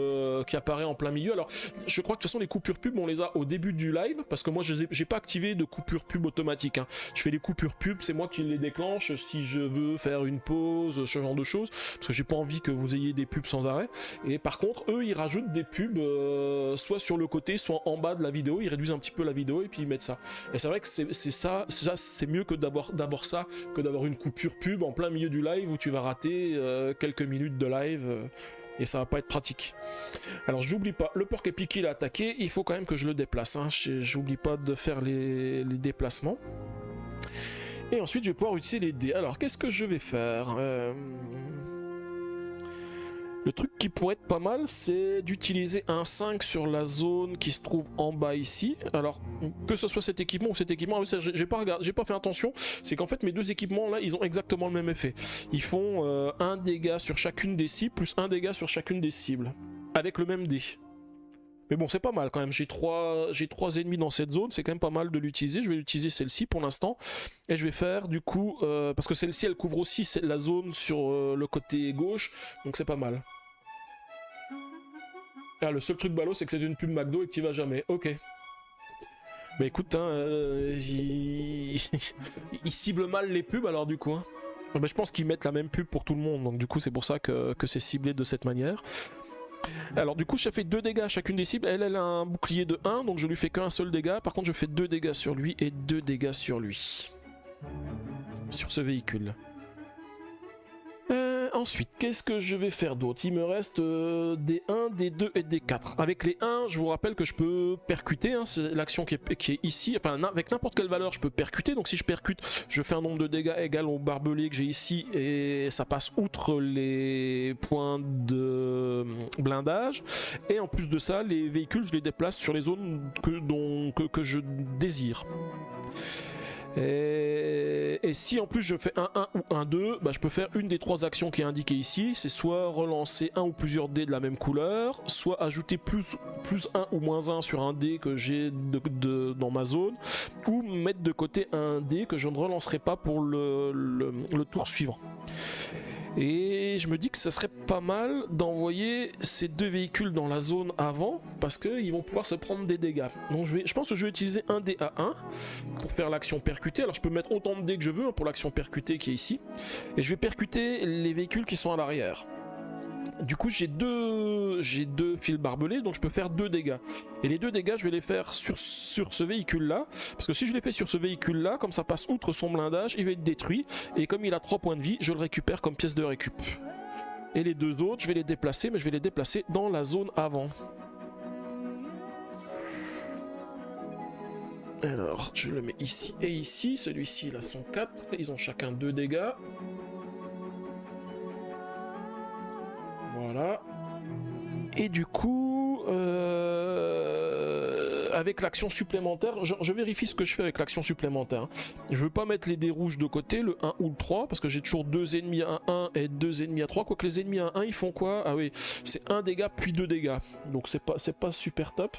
qui apparaît en plein milieu, alors je crois que de toute façon les coupures pub on les a au début du live, parce que moi j'ai pas activé de coupure pub automatique, hein. Je fais les coupures pub, c'est moi qui les déclenche si je veux faire une pause, ce genre de choses, parce que j'ai pas envie que vous ayez des pubs sans arrêt. Et par contre, eux, ils rajoutent des pubs soit sur le côté, soit en bas de la vidéo. Ils réduisent un petit peu la vidéo et puis ils mettent ça. Et c'est vrai que c'est mieux que d'abord ça, que d'avoir une coupure pub en plein milieu du live où tu vas rater quelques minutes de live. Et ça va pas être pratique. Alors j'oublie pas, le porc épique il a attaqué, il faut quand même que je le déplace. Hein. J'oublie pas de faire les déplacements. Et ensuite, je vais pouvoir utiliser les dés. Alors, qu'est-ce que je vais faire Le truc qui pourrait être pas mal, c'est d'utiliser un 5 sur la zone qui se trouve en bas ici. Alors, que ce soit cet équipement ou cet équipement, j'ai pas fait attention. C'est qu'en fait, mes deux équipements, là, ils ont exactement le même effet. Ils font un dégât sur chacune des cibles, plus un dégât sur chacune des cibles. Avec le même dé. Mais bon, c'est pas mal quand même, j'ai trois ennemis dans cette zone, c'est quand même pas mal de l'utiliser. Je vais utiliser celle-ci pour l'instant. Et je vais faire du coup, parce que celle-ci elle couvre aussi la zone sur le côté gauche, donc c'est pas mal. Ah, le seul truc ballot, c'est que c'est une pub McDo et que tu vas jamais. Ok. Bah écoute, hein, il cible mal les pubs alors du coup. Hein. Bah, je pense qu'ils mettent la même pub pour tout le monde, donc du coup c'est pour ça que c'est ciblé de cette manière. Alors du coup je fais 2 dégâts à chacune des cibles. Elle a un bouclier de 1, donc je lui fais qu'un seul dégât. Par contre je fais 2 dégâts sur lui et 2 dégâts sur lui. Sur ce véhicule. Ensuite, qu'est-ce que je vais faire d'autre? Il me reste des 1, des 2 et des 4. Avec les 1, je vous rappelle que je peux percuter, hein, c'est l'action qui est ici. Enfin, avec n'importe quelle valeur, je peux percuter. Donc si je percute, je fais un nombre de dégâts égal au barbelé que j'ai ici et ça passe outre les points de blindage. Et en plus de ça, les véhicules, je les déplace sur les zones que je désire. Et si en plus je fais un 1 ou un 2, bah, je peux faire une des 3 actions qui est indiquée ici. C'est soit relancer un ou plusieurs dés de la même couleur, soit ajouter plus 1 ou moins 1 sur un dé que j'ai dans ma zone, ou mettre de côté un dé que je ne relancerai pas pour le tour suivant. Et je me dis que ça serait pas mal d'envoyer ces 2 véhicules dans la zone avant, parce qu'ils vont pouvoir se prendre des dégâts. Donc je pense que je vais utiliser un dé à 1 pour faire l'action percutée. Alors je peux mettre autant de dés que je veux hein, pour l'action percutée qui est ici. Et je vais percuter les véhicules qui sont à l'arrière. Du coup j'ai deux fils barbelés, donc je peux faire 2 dégâts. Et les 2 dégâts je vais les faire sur ce véhicule là, parce que si je les fais sur ce véhicule là, comme ça passe outre son blindage, il va être détruit, et comme il a 3 points de vie, je le récupère comme pièce de récup. Et les 2 autres je vais les déplacer, mais je vais les déplacer dans la zone avant. Alors je le mets ici et ici, celui-ci il a son 4, ils ont chacun 2 dégâts. Voilà. Et du coup, avec l'action supplémentaire, je vérifie ce que je fais avec l'action supplémentaire. Je veux pas mettre les dés rouges de côté, le 1 ou le 3, parce que j'ai toujours 2 ennemis à 1 et 2 ennemis à 3. Quoique les ennemis à 1, ils font quoi? Ah oui, c'est 1 dégât puis 2 dégâts. Donc c'est pas super top.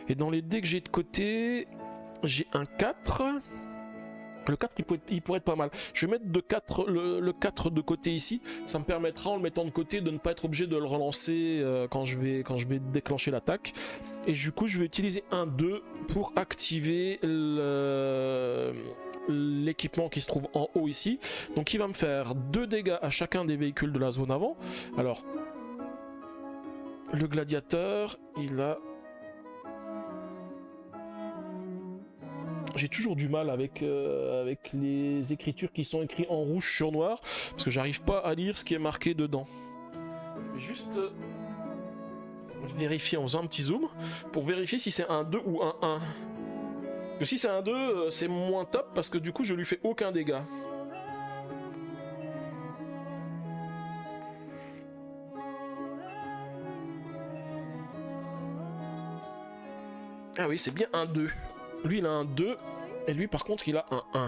Et dans les dés que j'ai de côté, j'ai un 4. Le 4 il pourrait être pas mal. Je vais mettre le 4 de côté ici. Ça me permettra en le mettant de côté de ne pas être obligé de le relancer quand je vais déclencher l'attaque. Et du coup je vais utiliser un 2 pour activer l'équipement qui se trouve en haut ici. Donc il va me faire 2 dégâts à chacun des véhicules de la zone avant. Alors le gladiateur il a... J'ai toujours du mal avec les écritures qui sont écrites en rouge sur noir, parce que j'arrive pas à lire ce qui est marqué dedans. Je vais juste vérifier en faisant un petit zoom, pour vérifier si c'est un 2 ou un 1. Parce que si c'est un 2, c'est moins top, parce que du coup je lui fais aucun dégât. Ah oui, c'est bien un 2. Lui il a un 2, et lui par contre il a un 1.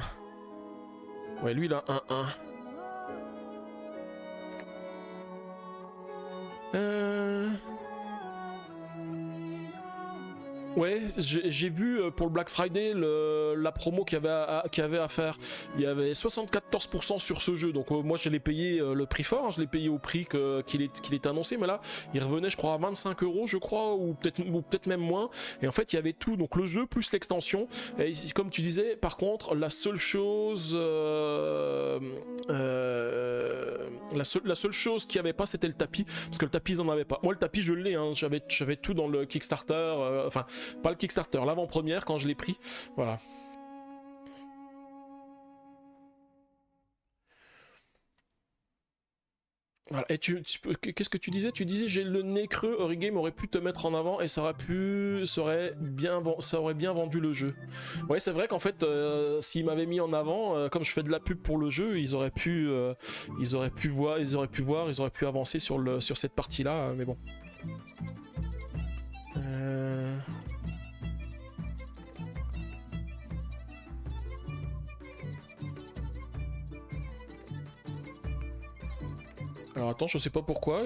Ouais, lui il a un 1. Ouais, j'ai vu pour le Black Friday la promo qu'il y avait à faire. Il y avait 74% sur ce jeu, donc moi je l'ai payé le prix fort, hein, je l'ai payé au prix qu'il est annoncé, mais là il revenait je crois à 25 € je crois, ou peut-être même moins. Et en fait il y avait tout, donc le jeu plus l'extension. Et ici, comme tu disais, par contre la seule chose la seule chose qu'il n'y avait pas, c'était le tapis, parce que le tapis ils en avaient pas. Moi le tapis je l'ai, hein, j'avais tout dans le Kickstarter, enfin pas le Kickstarter, l'avant-première quand je l'ai pris, voilà. Voilà. Et qu'est-ce que tu disais? Tu disais j'ai le nez creux, Origame aurait pu te mettre en avant et ça aurait bien vendu le jeu. Ouais, c'est vrai qu'en fait, s'ils m'avaient mis en avant, comme je fais de la pub pour le jeu, ils auraient pu avancer sur cette partie-là, mais bon. Alors attends, je sais pas pourquoi,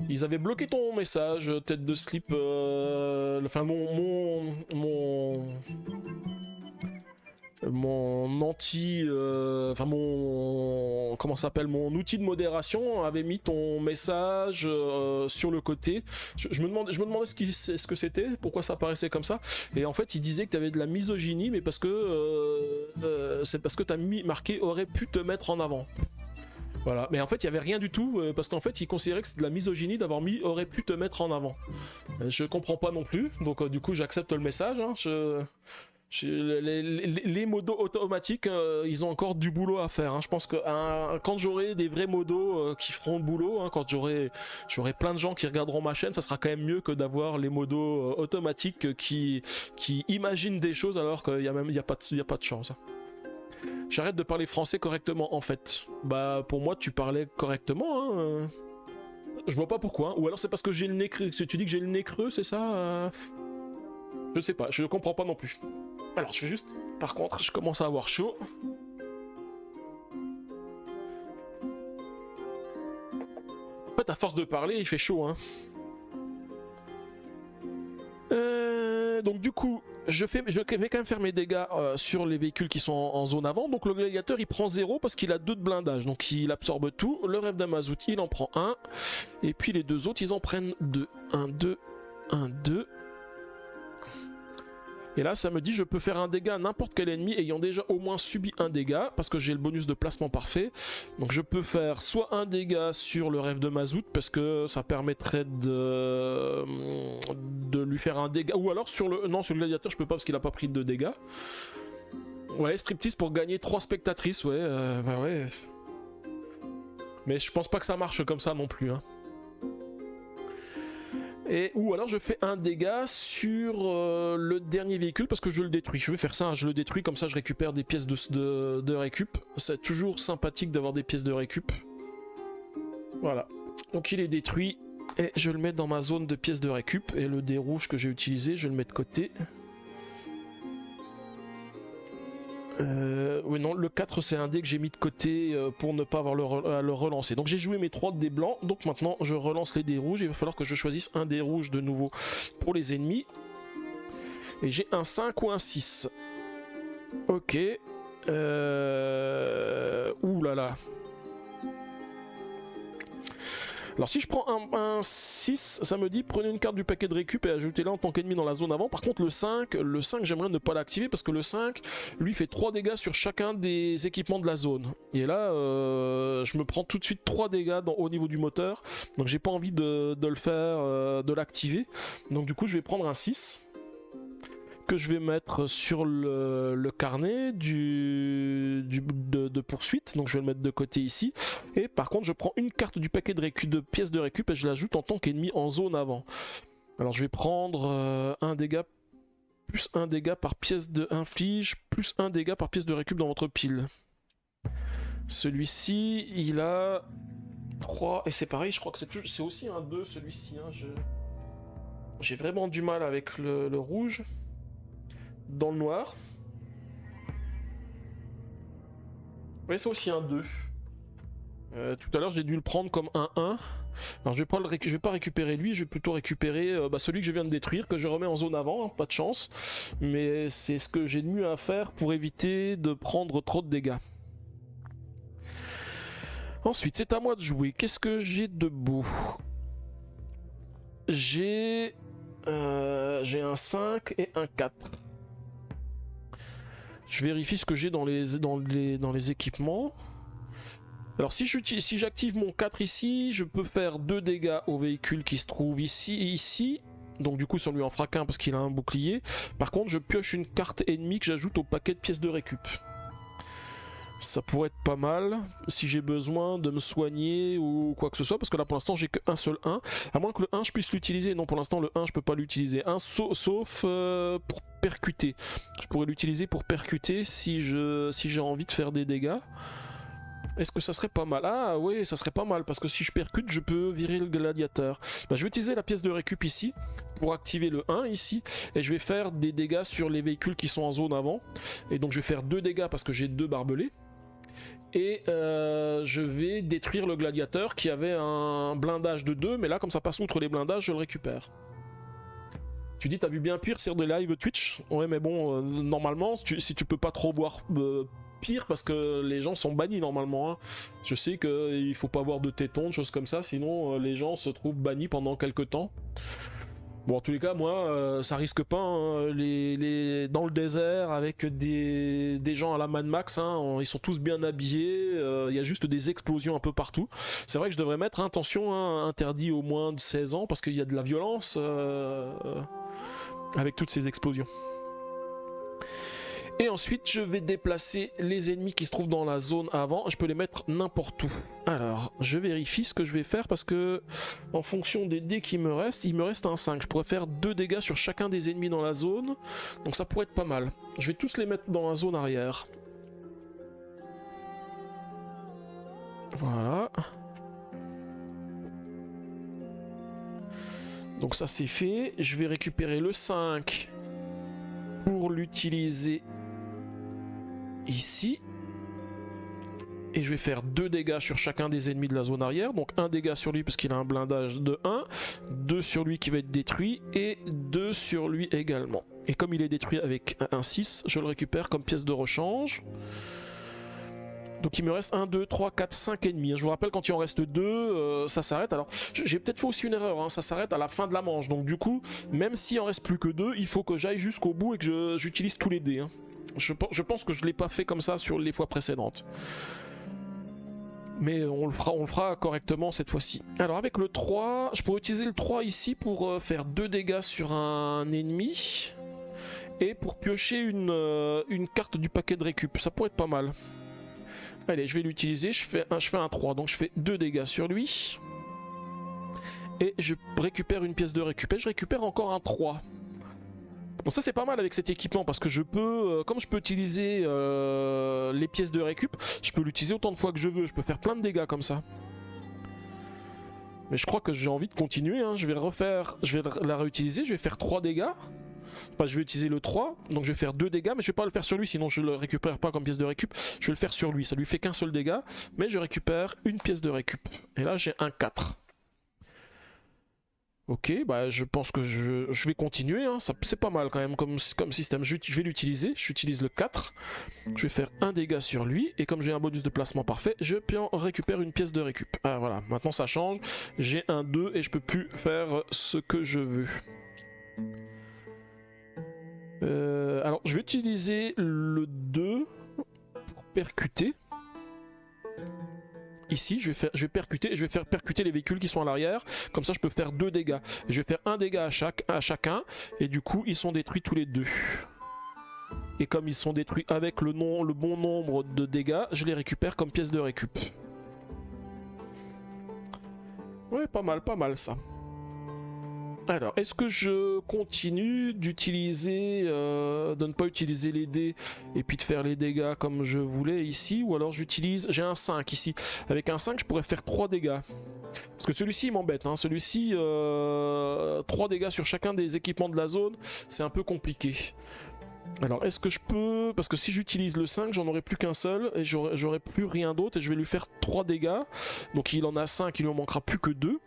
ils avaient bloqué ton message, tête de slip, enfin mon anti, enfin comment ça s'appelle, mon outil de modération avait mis ton message sur le côté. Je me demandais ce que c'était, pourquoi ça apparaissait comme ça. Et en fait, il disait que tu avais de la misogynie, mais parce que c'est parce que tu as marqué aurait pu te mettre en avant. Voilà, mais en fait il y avait rien du tout, parce qu'en fait il considérait que c'était de la misogynie d'avoir mis aurait pu te mettre en avant. Je comprends pas non plus, donc du coup j'accepte le message, hein. Les modos automatiques, ils ont encore du boulot à faire, hein. Je pense que quand j'aurai des vrais modos qui feront le boulot, hein, quand j'aurai plein de gens qui regarderont ma chaîne, ça sera quand même mieux que d'avoir les modos automatiques qui imaginent des choses alors qu'il y a pas de chance, hein. J'arrête de parler français correctement en fait. Bah pour moi tu parlais correctement, hein. Je vois pas pourquoi, hein. Ou alors c'est parce que j'ai le nez creux. Tu dis que j'ai le nez creux, c'est ça? Je sais pas, je comprends pas non plus. Alors, je fais juste... Par contre, je commence à avoir chaud. En fait, à force de parler, il fait chaud, hein. Donc du coup, je vais quand même faire mes dégâts sur les véhicules qui sont en zone avant. Donc le gladiateur, il prend 0 parce qu'il a 2 de blindage. Donc il absorbe tout. Le rêve d'Amazout, il en prend 1. Et puis les deux autres, ils en prennent 2. 1, 2, 1, 2. Et là, ça me dit je peux faire un dégât à n'importe quel ennemi ayant déjà au moins subi un dégât, parce que j'ai le bonus de placement parfait. Donc je peux faire soit un dégât sur le rêve de Mazout, parce que ça permettrait de lui faire un dégât, ou alors sur le... Non, sur le gladiateur, je peux pas parce qu'il a pas pris de dégâts. Ouais, striptease pour gagner 3 spectatrices, ouais, bah ouais. Mais je pense pas que ça marche comme ça non plus, hein. Ou alors je fais un dégât sur le dernier véhicule parce que je le détruis. Je vais faire ça, hein, je le détruis, comme ça je récupère des pièces de récup. C'est toujours sympathique d'avoir des pièces de récup. Voilà. Donc il est détruit et je le mets dans ma zone de pièces de récup. Et le dé rouge que j'ai utilisé, je le mets de côté. Oui, non, le 4 c'est un dé que j'ai mis de côté pour ne pas avoir à le relancer. Donc j'ai joué mes 3 dés blancs, donc maintenant je relance les dés rouges. Il va falloir que je choisisse un dé rouge de nouveau pour les ennemis. Et j'ai un 5 ou un 6. Ok. Ouh là là. Alors si je prends un 6, ça me dit prenez une carte du paquet de récup et ajoutez-la en tant qu'ennemi dans la zone avant. Par contre le 5 j'aimerais ne pas l'activer parce que le 5 lui fait 3 dégâts sur chacun des équipements de la zone. Et là je me prends tout de suite 3 dégâts au niveau du moteur. Donc j'ai pas envie de le faire, de l'activer. Donc du coup je vais prendre un 6. Que je vais mettre sur le carnet de poursuite, donc je vais le mettre de côté ici, et par contre je prends une carte du paquet de pièces de récup et je l'ajoute en tant qu'ennemi en zone avant. Alors je vais prendre un dégât plus un dégât par pièce de inflige plus un dégât par pièce de récup dans votre pile. Celui-ci il a 3 et c'est pareil, je crois que c'est aussi un 2 celui-ci, hein. J'ai vraiment du mal avec le rouge. Dans le noir. Oui, c'est aussi un 2. Tout à l'heure, j'ai dû le prendre comme un 1. Alors, je vais pas récupérer lui, je vais plutôt récupérer celui que je viens de détruire, que je remets en zone avant, hein, pas de chance. Mais c'est ce que j'ai de mieux à faire pour éviter de prendre trop de dégâts. Ensuite, c'est à moi de jouer. Qu'est-ce que j'ai de beau? J'ai un 5 et un 4. Je vérifie ce que j'ai dans les équipements. Alors si j'active mon 4 ici, je peux faire 2 dégâts au véhicule qui se trouve ici et ici. Donc du coup ça lui en fera qu'un parce qu'il a un bouclier. Par contre je pioche une carte ennemie que j'ajoute au paquet de pièces de récup. Ça pourrait être pas mal si j'ai besoin de me soigner ou quoi que ce soit, parce que là pour l'instant j'ai qu'un seul 1, à moins que le 1 je puisse l'utiliser. Non, pour l'instant le 1 je peux pas l'utiliser, sauf pour percuter. Je pourrais l'utiliser pour percuter si j'ai envie de faire des dégâts. Est-ce que ça serait pas mal? Ah oui, ça serait pas mal, parce que si je percute je peux virer le gladiateur. Bah, je vais utiliser la pièce de récup ici pour activer le 1 ici, et je vais faire des dégâts sur les véhicules qui sont en zone avant. Et donc je vais faire 2 dégâts parce que j'ai 2 barbelés. Et je vais détruire le gladiateur qui avait un blindage de 2, mais là comme ça passe outre les blindages, je le récupère. Tu dis t'as vu bien pire sur des live Twitch? Ouais, mais bon, normalement si tu peux pas trop voir pire, parce que les gens sont bannis normalement, hein. Je sais qu'il faut pas avoir de tétons, de choses comme ça, sinon les gens se trouvent bannis pendant quelques temps. Bon, en tous les cas, moi, ça risque pas, hein, dans le désert avec des gens à la Mad Max, hein, ils sont tous bien habillés, il y a juste des explosions un peu partout. C'est vrai que je devrais mettre, attention, hein, interdit au moins de 16 ans, parce qu'il y a de la violence avec toutes ces explosions. Et ensuite, je vais déplacer les ennemis qui se trouvent dans la zone avant. Je peux les mettre n'importe où. Alors, je vérifie ce que je vais faire parce que, en fonction des dés qui me restent, il me reste un 5. Je pourrais faire 2 dégâts sur chacun des ennemis dans la zone. Donc ça pourrait être pas mal. Je vais tous les mettre dans la zone arrière. Voilà. Donc ça c'est fait. Je vais récupérer le 5 pour l'utiliser ici. Et je vais faire 2 dégâts sur chacun des ennemis de la zone arrière. Donc 1 dégât sur lui parce qu'il a un blindage de 1. 2 sur lui qui va être détruit. Et 2 sur lui également. Et comme il est détruit avec un 6, je le récupère comme pièce de rechange. Donc il me reste 1, 2, 3, 4, 5 ennemis. Je vous rappelle, quand il en reste 2, ça s'arrête. Alors j'ai peut-être fait aussi une erreur, hein. Ça s'arrête à la fin de la manche. Donc du coup, même s'il en reste plus que 2, il faut que j'aille jusqu'au bout et que j'utilise tous les dés, hein. Je pense que je ne l'ai pas fait comme ça sur les fois précédentes. Mais on le fera correctement cette fois-ci. Alors avec le 3, je pourrais utiliser le 3 ici pour faire 2 dégâts sur un ennemi. Et pour piocher une carte du paquet de récup. Ça pourrait être pas mal. Allez, je vais l'utiliser. Je fais un 3. Donc je fais 2 dégâts sur lui. Et je récupère une pièce de récup. Et je récupère encore un 3. Bon, ça c'est pas mal avec cet équipement parce que je peux, comme je peux utiliser les pièces de récup, je peux l'utiliser autant de fois que je veux. Je peux faire plein de dégâts comme ça. Mais je crois que j'ai envie de continuer, hein. Je vais la réutiliser. Je vais faire 3 dégâts. Enfin, je vais utiliser le 3, donc je vais faire 2 dégâts, mais je vais pas le faire sur lui, sinon je le récupère pas comme pièce de récup. Je vais le faire sur lui, ça lui fait qu'un seul dégât, mais je récupère une pièce de récup. Et là j'ai un 4. Ok, bah je pense que je vais continuer, hein. C'est pas mal quand même comme système. Je vais l'utiliser, j'utilise le 4. Je vais faire un dégât sur lui, et comme j'ai un bonus de placement parfait, je récupère une pièce de récup. Ah voilà, maintenant ça change, j'ai un 2 et je peux plus faire ce que je veux. Alors je vais utiliser le 2 pour percuter. Ici je vais percuter et je vais faire percuter les véhicules qui sont à l'arrière. Comme ça je peux faire 2 dégâts. Je vais faire un dégât à chacun. Et du coup ils sont détruits tous les deux. Et comme ils sont détruits avec le bon nombre de dégâts, je les récupère comme pièce de récup. Ouais, pas mal ça. Alors, est-ce que je continue d'utiliser, de ne pas utiliser les dés et puis de faire les dégâts comme je voulais ici, ou alors j'ai un 5 ici. Avec un 5, je pourrais faire 3 dégâts. Parce que celui-ci, il m'embête, hein. Celui-ci, 3 dégâts sur chacun des équipements de la zone, c'est un peu compliqué. Alors, est-ce que je peux... Parce que si j'utilise le 5, j'en aurai plus qu'un seul, et j'aurai plus rien d'autre, et je vais lui faire 3 dégâts. Donc il en a 5, il lui en manquera plus que 2.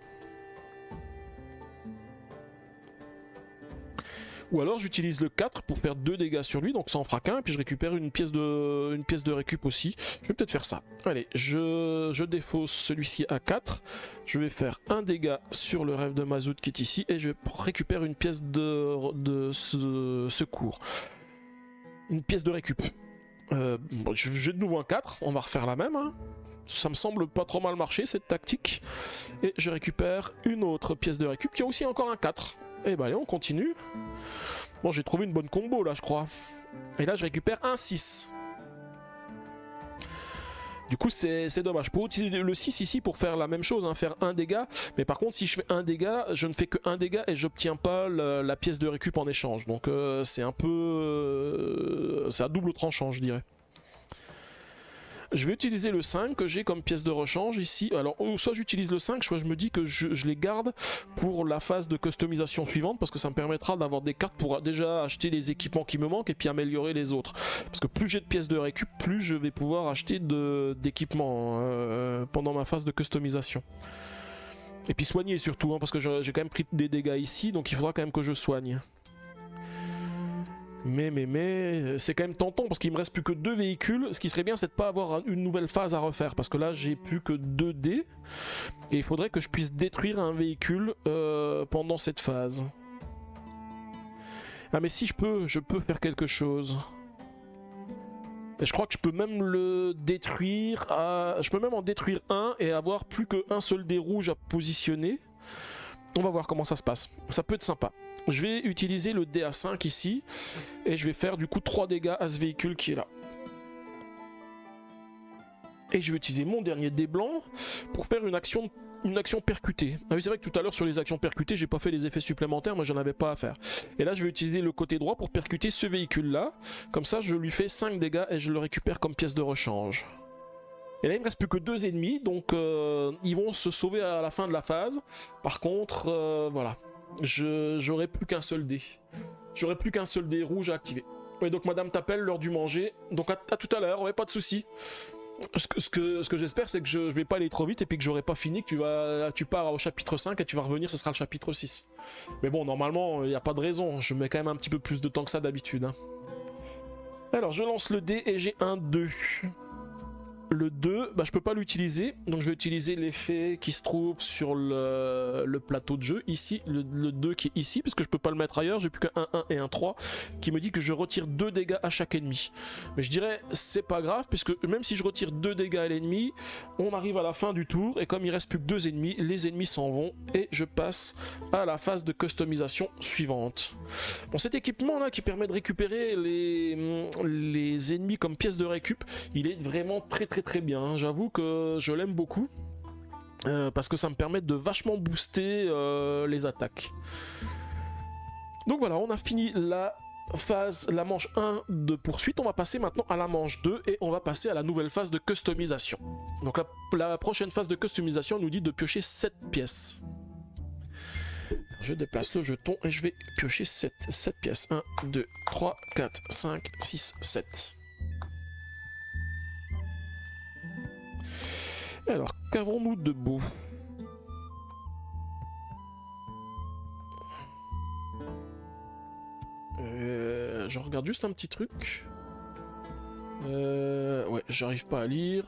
Ou alors j'utilise le 4 pour faire 2 dégâts sur lui, donc ça en fera qu'un, et puis je récupère une pièce de récup aussi. Je vais peut-être faire ça. Allez, je défausse celui-ci à 4. Je vais faire un dégât sur le rêve de Mazout qui est ici, et je récupère une pièce de secours. Une pièce de récup. J'ai de nouveau un 4, on va refaire la même, hein. Ça me semble pas trop mal marcher cette tactique. Et je récupère une autre pièce de récup qui a aussi encore un 4. Et bah allez, on continue. Bon, j'ai trouvé une bonne combo là, je crois. Et là, je récupère un 6. Du coup, c'est dommage. Je peux utiliser le 6 ici pour faire la même chose, hein, faire un dégât. Mais par contre, si je fais un dégât, je ne fais que un dégât et j'obtiens pas la pièce de récup en échange. Donc c'est un peu... c'est à double tranchant, je dirais. Je vais utiliser le 5 que j'ai comme pièce de rechange ici. Alors, soit j'utilise le 5, soit je me dis que je les garde pour la phase de customisation suivante, parce que ça me permettra d'avoir des cartes pour déjà acheter les équipements qui me manquent et puis améliorer les autres. Parce que plus j'ai de pièces de récup, plus je vais pouvoir acheter d'équipements pendant ma phase de customisation. Et puis soigner surtout, hein, parce que j'ai quand même pris des dégâts ici, donc il faudra quand même que je soigne. Mais c'est quand même tentant parce qu'il me reste plus que 2 véhicules. Ce qui serait bien, c'est de pas avoir une nouvelle phase à refaire, parce que là j'ai plus que 2 dés et il faudrait que je puisse détruire un véhicule pendant cette phase. Ah mais si je peux faire quelque chose. Et je crois que je peux même le détruire je peux même en détruire un et avoir plus qu'un seul dé rouge à positionner. On va voir comment ça se passe. Ça peut être sympa. Je vais utiliser le dé à 5 ici. Et je vais faire du coup 3 dégâts à ce véhicule qui est là. Et je vais utiliser mon dernier dé blanc pour faire une action percutée. Ah oui, c'est vrai que tout à l'heure sur les actions percutées, j'ai pas fait les effets supplémentaires, mais j'en avais pas à faire. Et là, je vais utiliser le côté droit pour percuter ce véhicule-là. Comme ça, je lui fais 5 dégâts et je le récupère comme pièce de rechange. Et là il me reste plus que 2 ennemis, donc ils vont se sauver à la fin de la phase. Par contre, voilà, j'aurai plus qu'un seul dé. J'aurai plus qu'un seul dé rouge à activer. Ouais, donc madame t'appelle, l'heure du manger. Donc à tout à l'heure, ouais, pas de soucis. Ce que j'espère, c'est que je vais pas aller trop vite et puis que j'aurai pas fini, que tu pars au chapitre 5 et tu vas revenir, ce sera le chapitre 6. Mais bon, normalement, il n'y a pas de raison. Je mets quand même un petit peu plus de temps que ça d'habitude. Hein. Alors, je lance le dé et j'ai un 2. Le 2, bah, je peux pas l'utiliser, donc je vais utiliser l'effet qui se trouve sur le plateau de jeu, ici, le 2 qui est ici, parce que je peux pas le mettre ailleurs, j'ai plus qu'un 1 et un 3, qui me dit que je retire 2 dégâts à chaque ennemi. Mais je dirais, c'est pas grave, puisque même si je retire 2 dégâts à l'ennemi, on arrive à la fin du tour, et comme il reste plus que 2 ennemis, les ennemis s'en vont, et je passe à la phase de customisation suivante. Bon, cet équipement là, qui permet de récupérer les ennemis comme pièces de récup, il est vraiment très bien, j'avoue que je l'aime beaucoup parce que ça me permet de vachement booster les attaques. Donc voilà, on a fini la manche 1 de poursuite, on va passer maintenant à la manche 2 et on va passer à la nouvelle phase de customisation. Donc la prochaine phase de customisation nous dit de piocher 7 pièces. Je déplace le jeton et je vais piocher 7 pièces. 1, 2, 3, 4, 5, 6, 7. Alors, qu'avons-nous de beau? Je regarde juste un petit truc. Ouais, j'arrive pas à lire.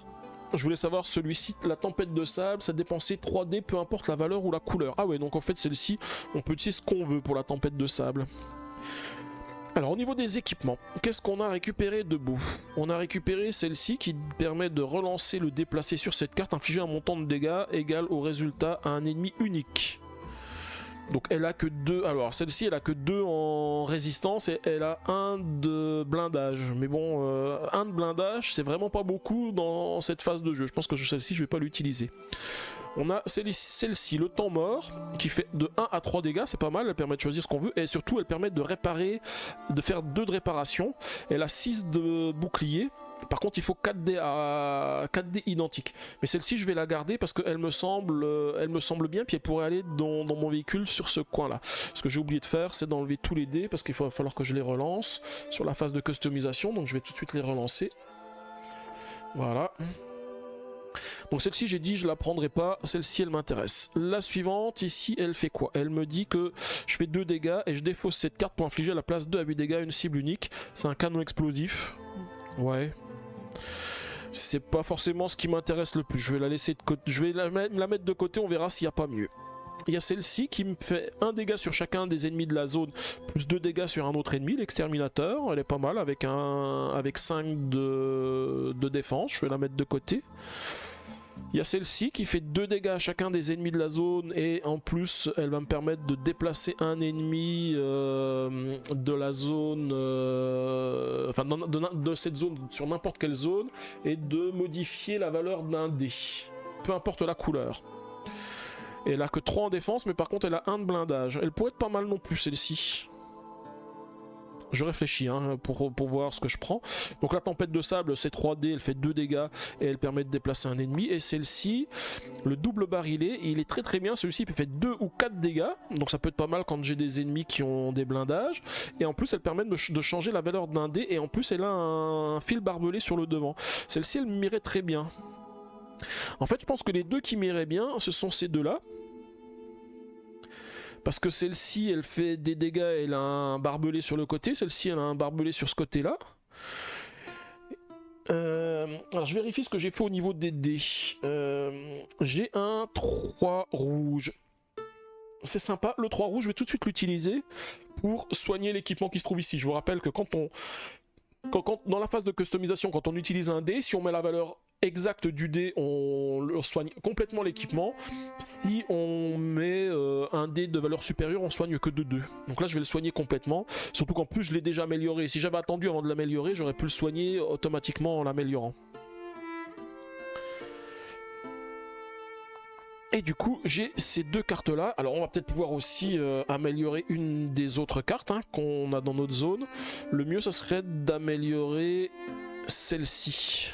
Je voulais savoir celui-ci, la tempête de sable, ça dépensait 3D, peu importe la valeur ou la couleur. Ah ouais, donc en fait celle-ci, on peut utiliser ce qu'on veut pour la tempête de sable. Alors au niveau des équipements, qu'est-ce qu'on a récupéré de beau? On a récupéré celle-ci qui permet de relancer le déplacé sur cette carte, infliger un montant de dégâts égal au résultat à un ennemi unique. Donc elle a que 2, alors celle-ci elle a que 2 en résistance et elle a 1 de blindage. Mais bon, 1 de blindage c'est vraiment pas beaucoup dans cette phase de jeu, je pense que celle-ci je vais pas l'utiliser. On a celle-ci, le temps mort, qui fait de 1 à 3 dégâts, c'est pas mal, elle permet de choisir ce qu'on veut, et surtout elle permet de réparer, de faire 2 de réparation. Elle a 6 de bouclier, par contre il faut 4 dés identiques. Mais celle-ci je vais la garder parce qu'elle me semble bien, puis elle pourrait aller dans mon véhicule sur ce coin-là. Ce que j'ai oublié de faire, c'est d'enlever tous les dés, parce qu'il va falloir que je les relance sur la phase de customisation, donc je vais tout de suite les relancer. Voilà. Donc celle-ci j'ai dit je la prendrai pas, celle-ci elle m'intéresse. La suivante ici elle fait quoi? Elle me dit que je fais 2 dégâts et je défausse cette carte pour infliger à la place 2 à 8 dégâts à une cible unique. C'est un canon explosif. Ouais. C'est pas forcément ce qui m'intéresse le plus. Je vais la laisser de côté. Je vais la mettre de côté, on verra s'il n'y a pas mieux. Il y a celle-ci qui me fait 1 dégât sur chacun des ennemis de la zone, plus 2 dégâts sur un autre ennemi, l'exterminateur. Elle est pas mal avec 5 de défense. Je vais la mettre de côté. Il y a celle-ci qui fait 2 dégâts à chacun des ennemis de la zone et en plus elle va me permettre de déplacer un ennemi de la zone, enfin de cette zone sur n'importe quelle zone et de modifier la valeur d'un dé, peu importe la couleur. Et elle a que 3 en défense mais par contre elle a 1 de blindage. Elle pourrait être pas mal non plus celle-ci. Je réfléchis hein, pour voir ce que je prends. Donc la tempête de sable c'est 3D, elle fait 2 dégâts et elle permet de déplacer un ennemi. Et celle-ci, le double barillet, il est très bien. Celui-ci peut faire 2 ou 4 dégâts. Donc ça peut être pas mal quand j'ai des ennemis qui ont des blindages. Et en plus elle permet de changer la valeur d'un dé. Et en plus elle a un fil barbelé sur le devant. Celle-ci elle m'irait très bien. En fait je pense que les deux qui m'iraient bien ce sont ces deux-là. Parce que celle-ci, elle fait des dégâts, elle a un barbelé sur le côté. Celle-ci, elle a un barbelé sur ce côté-là. Alors, je vérifie ce que j'ai fait au niveau des dés. J'ai un 3 rouge. C'est sympa. Le 3 rouge, je vais tout de suite l'utiliser pour soigner l'équipement qui se trouve ici. Je vous rappelle que dans la phase de customisation, quand on utilise un dé, si on met la valeur exacte du dé, on soigne complètement l'équipement. Si on met un dé de valeur supérieure, on soigne que de 2. Donc là je vais le soigner complètement, surtout qu'en plus je l'ai déjà amélioré. Si j'avais attendu avant de l'améliorer, j'aurais pu le soigner automatiquement en l'améliorant. Et du coup j'ai ces 2 cartes là. Alors on va peut-être pouvoir aussi améliorer une des autres cartes hein, qu'on a dans notre zone. Le mieux ça serait d'améliorer celle-ci.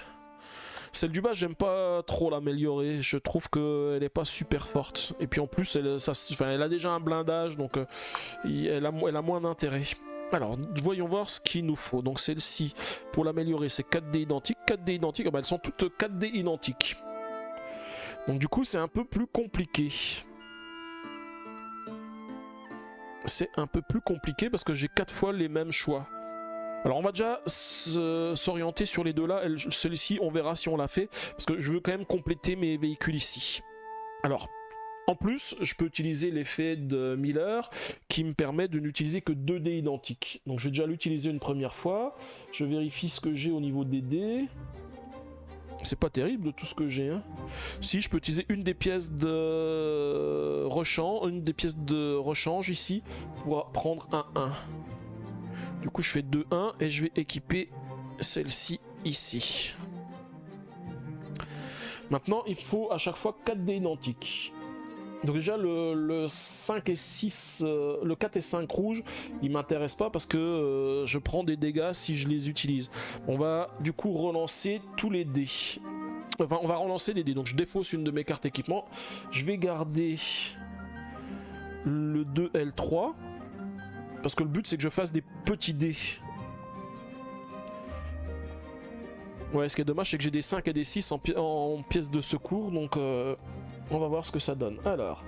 Celle du bas, j'aime pas trop l'améliorer. Je trouve qu'elle est pas super forte. Et puis en plus, elle a déjà un blindage, donc elle a moins d'intérêt. Alors, voyons voir ce qu'il nous faut. Donc celle-ci, pour l'améliorer, c'est 4D identiques. 4D identiques, ah bah, elles sont toutes 4D identiques. Donc du coup, c'est un peu plus compliqué. C'est un peu plus compliqué parce que j'ai 4 fois les mêmes choix. Alors on va déjà s'orienter sur les deux là. Celui-ci, on verra si on l'a fait. Parce que je veux quand même compléter mes véhicules ici. Alors... En plus, je peux utiliser l'effet de Miller qui me permet de n'utiliser que 2 dés identiques. Donc je vais déjà l'utiliser une première fois. Je vérifie ce que j'ai au niveau des dés. C'est pas terrible de tout ce que j'ai. Hein. Si, je peux utiliser une des pièces de rechange, ici pour prendre un 1. Du coup, je fais 2-1 et je vais équiper celle-ci ici. Maintenant, il faut à chaque fois 4 dés identiques. Donc déjà le 5 et 6, le 4 et 5 rouge, il m'intéresse pas parce que je prends des dégâts si je les utilise. On va du coup relancer tous les dés. Enfin on va relancer les dés, donc je défausse une de mes cartes équipement. Je vais garder le 2L3 parce que le but c'est que je fasse des petits dés. Ouais, ce qui est dommage c'est que j'ai des 5 et des 6 en pièces de secours, donc... on va voir ce que ça donne. Alors,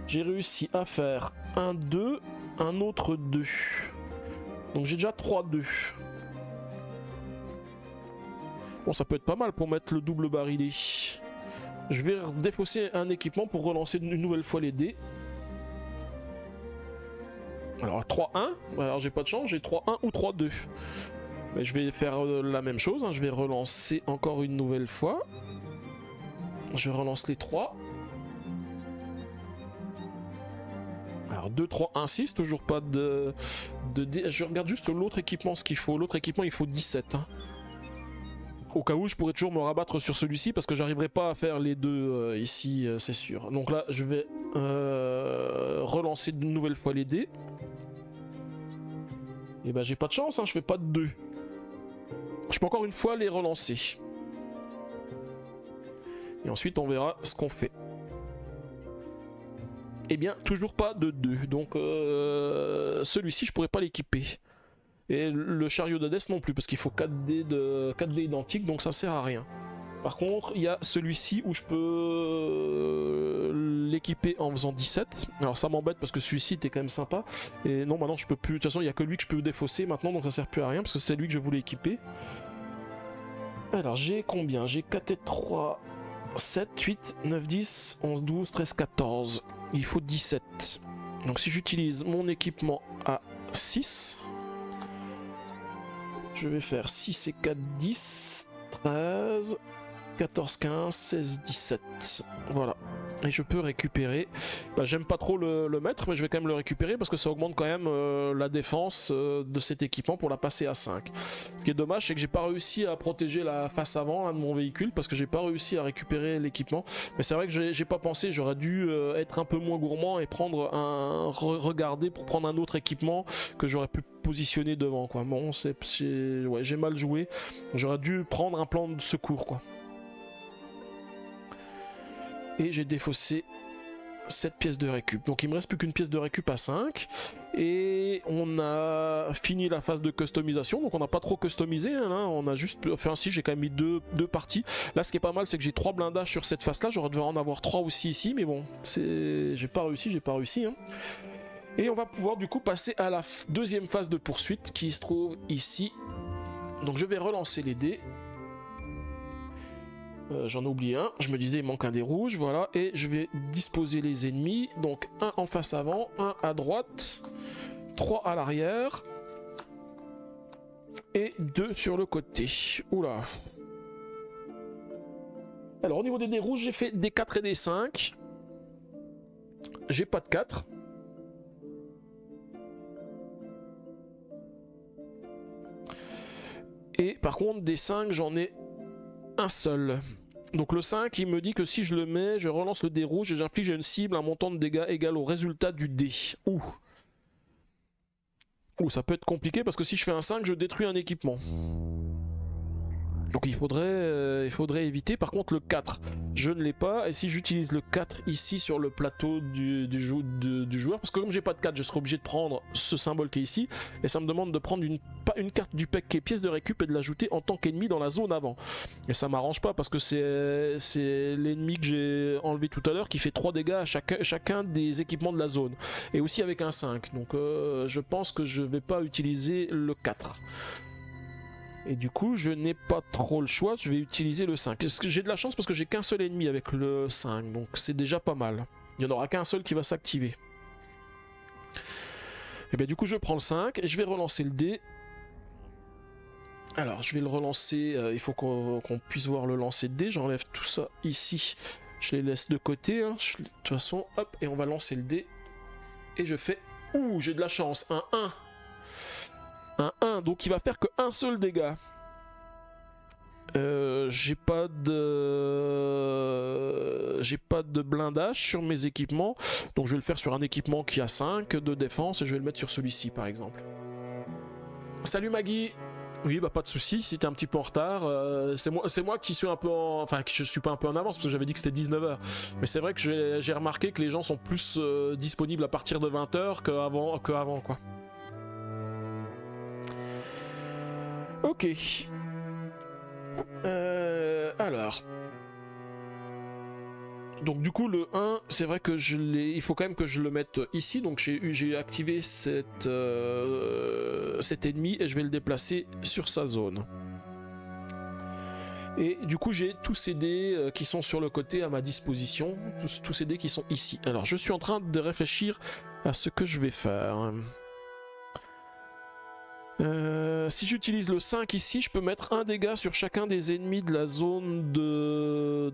j'ai réussi à faire un 2, un autre 2. Donc j'ai déjà 3 2. Bon, ça peut être pas mal pour mettre le double barillet. Je vais défausser un équipement pour relancer une nouvelle fois les dés. Alors 3-1, alors j'ai pas de chance, j'ai 3-1 ou 3-2. Mais je vais faire la même chose, hein. Je vais relancer encore une nouvelle fois. Je relance les 3. Alors 2, 3, 1, 6, toujours pas de dés. Je regarde juste l'autre équipement, ce qu'il faut. L'autre équipement, il faut 17. Hein. Au cas où, je pourrais toujours me rabattre sur celui-ci parce que j'arriverai pas à faire les deux ici, c'est sûr. Donc là, je vais relancer une nouvelle fois les dés. Et ben j'ai pas de chance, hein, je fais pas de 2. Je peux encore une fois les relancer. Et ensuite, on verra ce qu'on fait. Eh bien, toujours pas de 2. Donc, celui-ci, je pourrais pas l'équiper. Et le chariot d'Hadès non plus, parce qu'il faut 4 dés identiques, donc ça sert à rien. Par contre, il y a celui-ci où je peux l'équiper en faisant 17. Alors ça m'embête parce que celui-ci était quand même sympa. Et non, maintenant je peux plus. De toute façon, il n'y a que lui que je peux défausser maintenant, donc ça sert plus à rien, parce que c'est lui que je voulais équiper. Alors, j'ai combien? J'ai 4 et 3... 7, 8, 9, 10, 11, 12, 13, 14. Il faut 17. Donc si j'utilise mon équipement à 6, je vais faire 6 et 4, 10, 13, 14, 15, 16, 17. Voilà. Et je peux récupérer. Bah, j'aime pas trop le mettre, mais je vais quand même le récupérer parce que ça augmente quand même la défense de cet équipement pour la passer à 5. Ce qui est dommage, c'est que j'ai pas réussi à protéger la face avant de mon véhicule parce que j'ai pas réussi à récupérer l'équipement. Mais c'est vrai que j'ai pas pensé, j'aurais dû être un peu moins gourmand et prendre regarder pour prendre un autre équipement que j'aurais pu positionner devant, quoi. Bon, ouais, j'ai mal joué. J'aurais dû prendre un plan de secours, quoi. Et j'ai défaussé cette pièce de récup. Donc il me reste plus qu'une pièce de récup à 5. Et on a fini la phase de customisation. Donc on n'a pas trop customisé. Hein, là. On a juste... Enfin si, j'ai quand même mis deux parties. Là ce qui est pas mal, c'est que j'ai 3 blindages sur cette phase là. J'aurais dû en avoir 3 aussi ici. Mais bon, j'ai pas réussi. Hein. Et on va pouvoir du coup passer à la deuxième phase de poursuite qui se trouve ici. Donc je vais relancer les dés. J'en ai oublié un, je me disais il manque un des rouges, voilà, et je vais disposer les ennemis, donc un en face avant, un à droite, 3 à l'arrière, et 2 sur le côté. Oula. Alors au niveau des dés rouges, j'ai fait des 4 et des 5, j'ai pas de 4. Et par contre des 5, j'en ai un seul. Donc le 5, il me dit que si je le mets, je relance le dé rouge et j'inflige à une cible un montant de dégâts égal au résultat du dé. Ouh, ça peut être compliqué parce que si je fais un 5, je détruis un équipement. Donc il faudrait éviter. Par contre le 4, je ne l'ai pas. Et si j'utilise le 4 ici sur le plateau du joueur, parce que comme j'ai pas de 4, je serai obligé de prendre ce symbole qui est ici. Et ça me demande de prendre une carte du pack qui est pièce de récup et de l'ajouter en tant qu'ennemi dans la zone avant. Et ça m'arrange pas parce que c'est l'ennemi que j'ai enlevé tout à l'heure qui fait 3 dégâts à chacun des équipements de la zone. Et aussi avec un 5. Donc je pense que je vais pas utiliser le 4. Et du coup, je n'ai pas trop le choix, je vais utiliser le 5. J'ai de la chance parce que j'ai qu'un seul ennemi avec le 5, donc c'est déjà pas mal. Il n'y en aura qu'un seul qui va s'activer. Et bien du coup, je prends le 5 et je vais relancer le dé. Alors, je vais le relancer, il faut qu'on puisse voir le lancer de dé. J'enlève tout ça ici, je les laisse de côté. Hein. De toute façon, hop, et on va lancer le dé. Et je fais... Ouh, j'ai de la chance, un 1. Un 1, donc il va faire que un seul dégât. J'ai pas de blindage sur mes équipements, donc je vais le faire sur un équipement qui a 5 de défense et je vais le mettre sur celui-ci par exemple. Salut Maggie. Oui, bah pas de soucis, si t'es un petit peu en retard, c'est moi qui suis un peu en... Enfin, je suis pas un peu en avance parce que j'avais dit que c'était 19h. Mais c'est vrai que j'ai remarqué que les gens sont plus disponibles à partir de 20h qu'avant quoi. Ok. Alors. Donc du coup le 1, c'est vrai que il faut quand même que je le mette ici. Donc j'ai activé cet ennemi et je vais le déplacer sur sa zone. Et du coup j'ai tous ces dés qui sont sur le côté à ma disposition. Tous ces dés qui sont ici. Alors je suis en train de réfléchir à ce que je vais faire. Si j'utilise le 5 ici, je peux mettre un dégât sur chacun des ennemis de la zone de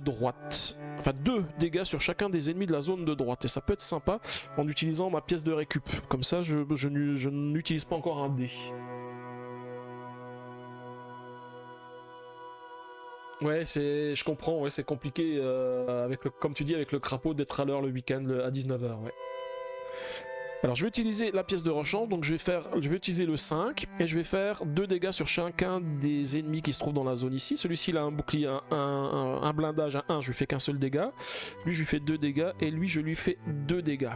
droite. Enfin 2 dégâts sur chacun des ennemis de la zone de droite. Et ça peut être sympa en utilisant ma pièce de récup. Comme ça je n'utilise pas encore un dé. Ouais, je comprends, ouais, c'est compliqué comme tu dis avec le crapaud d'être à l'heure le week-end à 19h, ouais. Alors je vais utiliser la pièce de rechange, donc je vais utiliser le 5 et je vais faire 2 dégâts sur chacun des ennemis qui se trouvent dans la zone ici. Celui-ci il a un bouclier, un blindage à 1, je lui fais qu'un seul dégât. Lui je lui fais 2 dégâts et lui je lui fais 2 dégâts.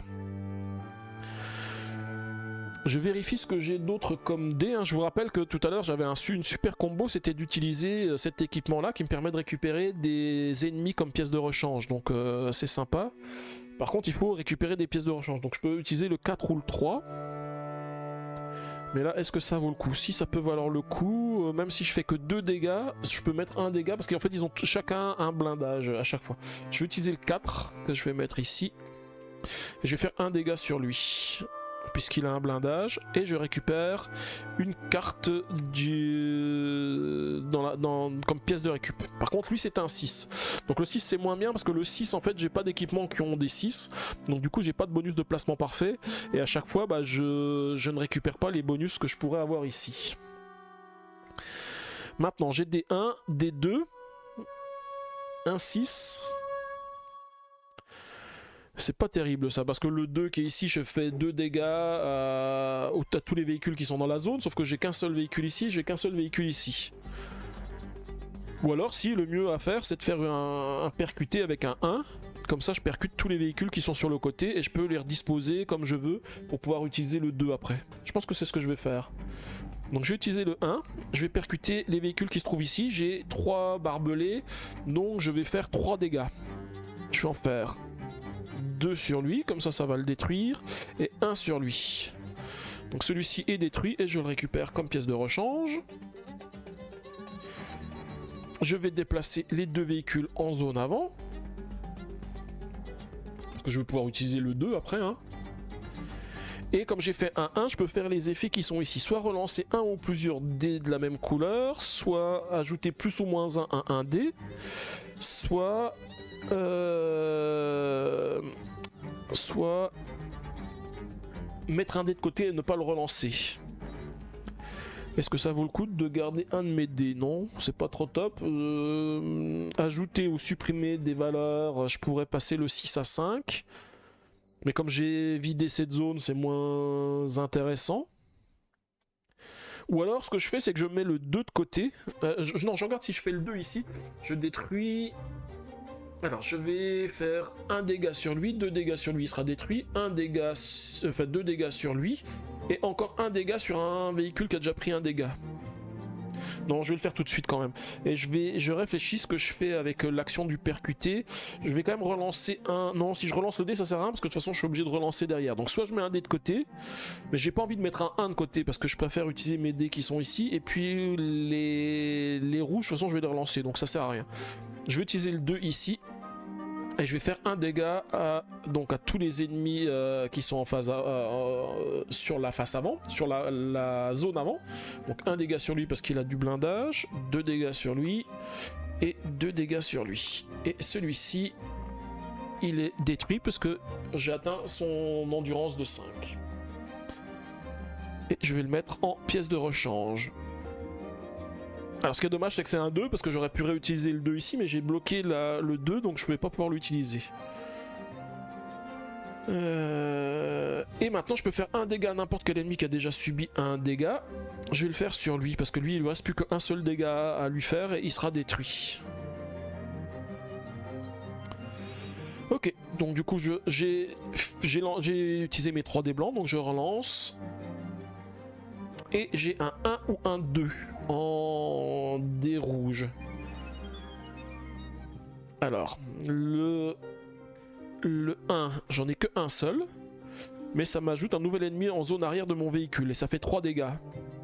Je vérifie ce que j'ai d'autre comme dés. Hein. Je vous rappelle que tout à l'heure j'avais une super combo, c'était d'utiliser cet équipement là qui me permet de récupérer des ennemis comme pièce de rechange, donc c'est sympa. Par contre il faut récupérer des pièces de rechange, donc je peux utiliser le 4 ou le 3. Mais là est-ce que ça vaut le coup? Si ça peut valoir le coup, même si je fais que 2 dégâts, je peux mettre un dégât parce qu'en fait ils ont chacun un blindage à chaque fois. Je vais utiliser le 4 que je vais mettre ici. Et je vais faire un dégât sur lui. Puisqu'il a un blindage, et je récupère une carte comme pièce de récup. Par contre lui c'est un 6, donc le 6 c'est moins bien parce que le 6 en fait j'ai pas d'équipements qui ont des 6, donc du coup j'ai pas de bonus de placement parfait, et à chaque fois bah, je ne récupère pas les bonus que je pourrais avoir ici. Maintenant j'ai des 1, des 2, un 6. C'est pas terrible ça, parce que le 2 qui est ici, je fais 2 dégâts à tous les véhicules qui sont dans la zone, sauf que j'ai qu'un seul véhicule ici, j'ai qu'un seul véhicule ici. Ou alors, si le mieux à faire, c'est de faire un percuté avec un 1, comme ça je percute tous les véhicules qui sont sur le côté, et je peux les redisposer comme je veux, pour pouvoir utiliser le 2 après. Je pense que c'est ce que je vais faire. Donc je vais utiliser le 1, je vais percuter les véhicules qui se trouvent ici, j'ai 3 barbelés, donc je vais faire 3 dégâts. Je vais en faire 2 sur lui, comme ça va le détruire, et 1 sur lui. Donc celui-ci est détruit et je le récupère comme pièce de rechange. Je vais déplacer les 2 véhicules en zone avant, parce que je vais pouvoir utiliser le 2 après. Hein. Et comme j'ai fait un 1, je peux faire les effets qui sont ici. Soit relancer un ou plusieurs dés de la même couleur, soit ajouter plus ou moins un dé, soit mettre un dé de côté et ne pas le relancer. Est-ce que ça vaut le coup de garder un de mes dés? Non, c'est pas trop top. Ajouter ou supprimer des valeurs, je pourrais passer le 6 à 5. Mais comme j'ai vidé cette zone, c'est moins intéressant. Ou alors ce que je fais c'est que je mets le 2 de côté. Non, je regarde si je fais le 2 ici. Je détruis... Alors je vais faire un dégât sur lui, 2 dégâts sur lui, il sera détruit, 2 dégâts sur lui, et encore un dégât sur un véhicule qui a déjà pris un dégât. Non, je vais le faire tout de suite quand même. Et je réfléchis ce que je fais avec l'action du percuté. Je vais quand même relancer un... Non, si je relance le dé, ça sert à rien parce que de toute façon, je suis obligé de relancer derrière. Donc soit je mets un dé de côté, mais j'ai pas envie de mettre un 1 de côté parce que je préfère utiliser mes dés qui sont ici. Et puis les rouges, de toute façon, je vais les relancer, donc ça sert à rien. Je vais utiliser le 2 ici. Et je vais faire un dégât donc à tous les ennemis qui sont en phase sur la face avant, sur la zone avant. Donc un dégât sur lui parce qu'il a du blindage, 2 dégâts sur lui et 2 dégâts sur lui. Et celui-ci, il est détruit parce que j'ai atteint son endurance de 5. Et je vais le mettre en pièce de rechange. Alors ce qui est dommage c'est que c'est un 2 parce que j'aurais pu réutiliser le 2 ici mais j'ai bloqué le 2 donc je ne pouvais pas pouvoir l'utiliser. Et maintenant je peux faire un dégât à n'importe quel ennemi qui a déjà subi un dégât. Je vais le faire sur lui parce que lui il lui reste plus qu'un seul dégât à lui faire et il sera détruit. Ok, donc du coup j'ai utilisé mes 3 dés blancs donc je relance. Et j'ai un 1 ou un 2 en dés rouges. Alors, le 1, j'en ai que un seul, mais ça m'ajoute un nouvel ennemi en zone arrière de mon véhicule et ça fait 3 dégâts.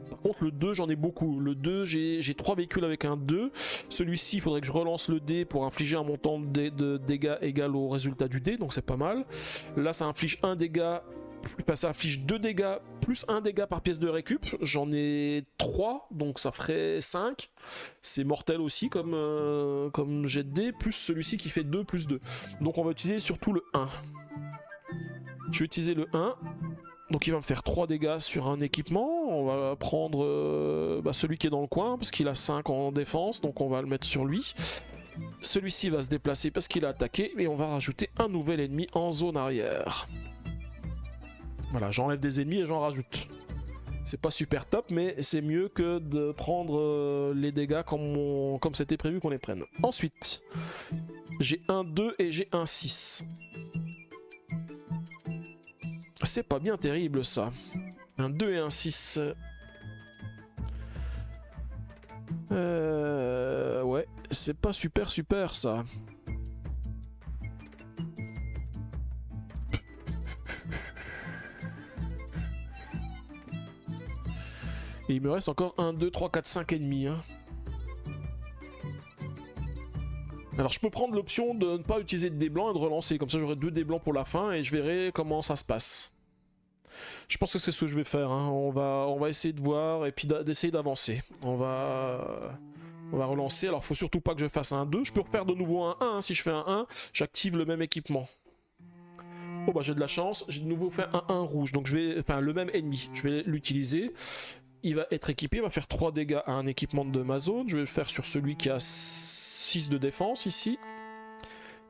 Par contre, le 2, j'en ai beaucoup. Le 2, j'ai 3 véhicules avec un 2. Celui-ci, il faudrait que je relance le dé pour infliger un montant de dégâts égal au résultat du dé, donc c'est pas mal. Là, ça inflige un dégât. Ça affiche 2 dégâts plus 1 dégât par pièce de récup. J'en ai 3, donc ça ferait 5. C'est mortel aussi comme jet de dés, plus celui-ci qui fait 2 plus 2. Donc on va utiliser surtout le 1. Je vais utiliser le 1. Donc il va me faire 3 dégâts sur un équipement. On va prendre celui qui est dans le coin, parce qu'il a 5 en défense, donc on va le mettre sur lui. Celui-ci va se déplacer parce qu'il a attaqué, et on va rajouter un nouvel ennemi en zone arrière. Voilà, j'enlève des ennemis et j'en rajoute. C'est pas super top, mais c'est mieux que de prendre les dégâts comme c'était prévu qu'on les prenne. Ensuite, j'ai un 2 et j'ai un 6. C'est pas bien terrible ça. Un 2 et un 6. Ouais, c'est pas super ça. Et il me reste encore 1, 2, 3, 4, 5 ennemis. Hein. Alors je peux prendre l'option de ne pas utiliser de dés blancs et de relancer. Comme ça j'aurai 2 dés blancs pour la fin et je verrai comment ça se passe. Je pense que c'est ce que je vais faire. Hein. On va essayer de voir et puis d'essayer d'avancer. On va relancer. Alors faut surtout pas que je fasse un 2. Je peux refaire de nouveau un 1. Hein. Si je fais un 1, j'active le même équipement. Oh bah j'ai de la chance. J'ai de nouveau fait un 1 rouge. Donc le même ennemi. Je vais l'utiliser. Il va être équipé, il va faire 3 dégâts à un équipement de ma zone. Je vais le faire sur celui qui a 6 de défense ici.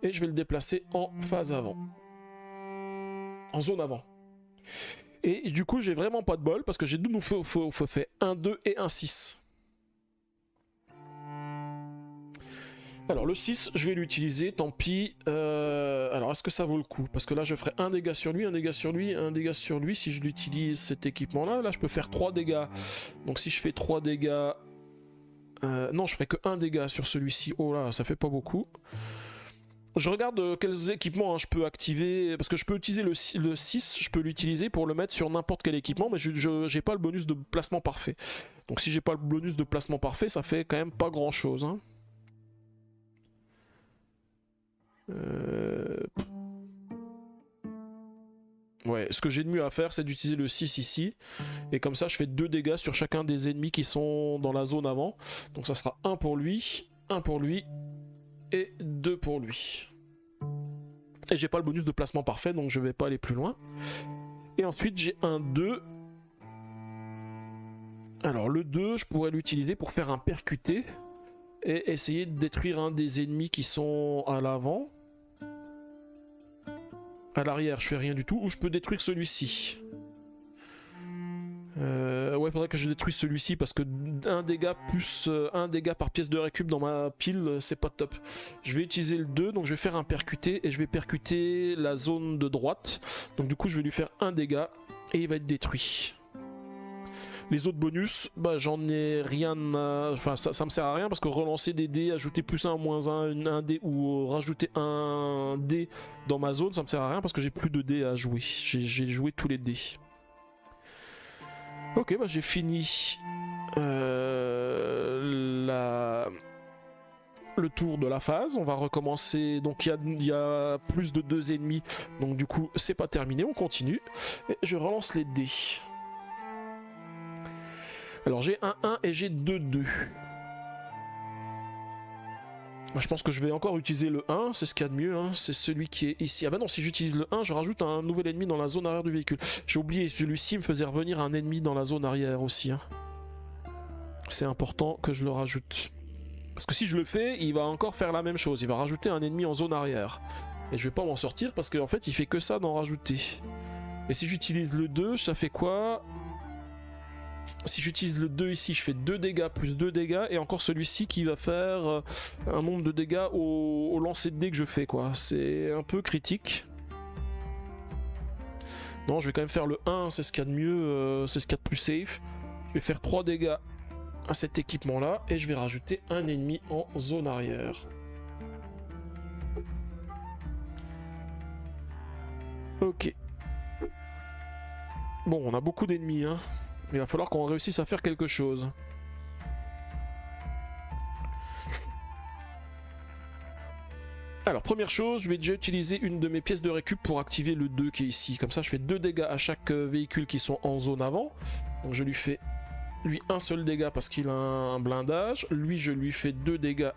Et je vais le déplacer en phase avant. En zone avant. Et du coup, j'ai vraiment pas de bol parce que j'ai de nouveau fait un 2 et un 6. Alors le 6, je vais l'utiliser, tant pis. Alors est-ce que ça vaut le coup? Parce que là je ferai un dégât sur lui, un dégât sur lui, un dégât sur lui si je l'utilise cet équipement là. Là je peux faire 3 dégâts. Donc si je fais 3 dégâts... non, je ferai que 1 dégât sur celui-ci. Oh là, ça fait pas beaucoup. Je regarde quels équipements je peux activer. Parce que je peux utiliser le 6, je peux l'utiliser pour le mettre sur n'importe quel équipement. Mais je j'ai pas le bonus de placement parfait. Donc si j'ai pas le bonus de placement parfait, ça fait quand même pas grand chose. Hein. Ouais, ce que j'ai de mieux à faire, c'est d'utiliser le 6 ici. Et comme ça, je fais 2 dégâts sur chacun des ennemis qui sont dans la zone avant. Donc ça sera 1 pour lui, 1 pour lui et 2 pour lui. Et j'ai pas le bonus de placement parfait, donc je vais pas aller plus loin. Et ensuite, j'ai un 2. Alors le 2, je pourrais l'utiliser pour faire un percuté. Et essayer de détruire un des ennemis qui sont à l'avant. À l'arrière, je fais rien du tout. Ou je peux détruire celui-ci. Ouais, faudrait que je détruise celui-ci parce que un dégât plus un dégât par pièce de récup dans ma pile, c'est pas top. Je vais utiliser le 2, donc je vais faire un percuter et je vais percuter la zone de droite. Donc du coup, je vais lui faire un dégât et il va être détruit. Les autres bonus, bah j'en ai rien à... Enfin, ça me sert à rien parce que relancer des dés, ajouter plus 1, moins 1 dé ou rajouter un dé dans ma zone, ça me sert à rien parce que j'ai plus de dés à jouer. J'ai joué tous les dés. Ok, bah j'ai fini le tour de la phase. On va recommencer. Donc il y a plus de 2 ennemis. Donc du coup, c'est pas terminé. On continue. Et je relance les dés. Alors j'ai un 1 et j'ai 2-2. Bah, je pense que je vais encore utiliser le 1, c'est ce qu'il y a de mieux, hein. C'est celui qui est ici. Ah bah non, si j'utilise le 1, je rajoute un nouvel ennemi dans la zone arrière du véhicule. J'ai oublié, celui-ci me faisait revenir un ennemi dans la zone arrière aussi, hein. C'est important que je le rajoute. Parce que si je le fais, il va encore faire la même chose, il va rajouter un ennemi en zone arrière. Et je vais pas m'en sortir parce qu'en fait il fait que ça d'en rajouter. Et si j'utilise le 2, ça fait quoi ? Si j'utilise le 2 ici, je fais 2 dégâts plus 2 dégâts, et encore celui-ci qui va faire un nombre de dégâts au lancer de dés que je fais, quoi. C'est un peu critique. Non, je vais quand même faire le 1, c'est ce qu'il y a de mieux, c'est ce qu'il y a de plus safe. Je vais faire 3 dégâts à cet équipement-là, et je vais rajouter un ennemi en zone arrière. Ok. Bon, on a beaucoup d'ennemis, hein. Il va falloir qu'on réussisse à faire quelque chose. Alors, première chose, je vais déjà utiliser une de mes pièces de récup pour activer le 2 qui est ici. Comme ça, je fais 2 dégâts à chaque véhicule qui sont en zone avant. Donc je lui fais un seul dégât parce qu'il a un blindage. Lui, je lui fais 2 dégâts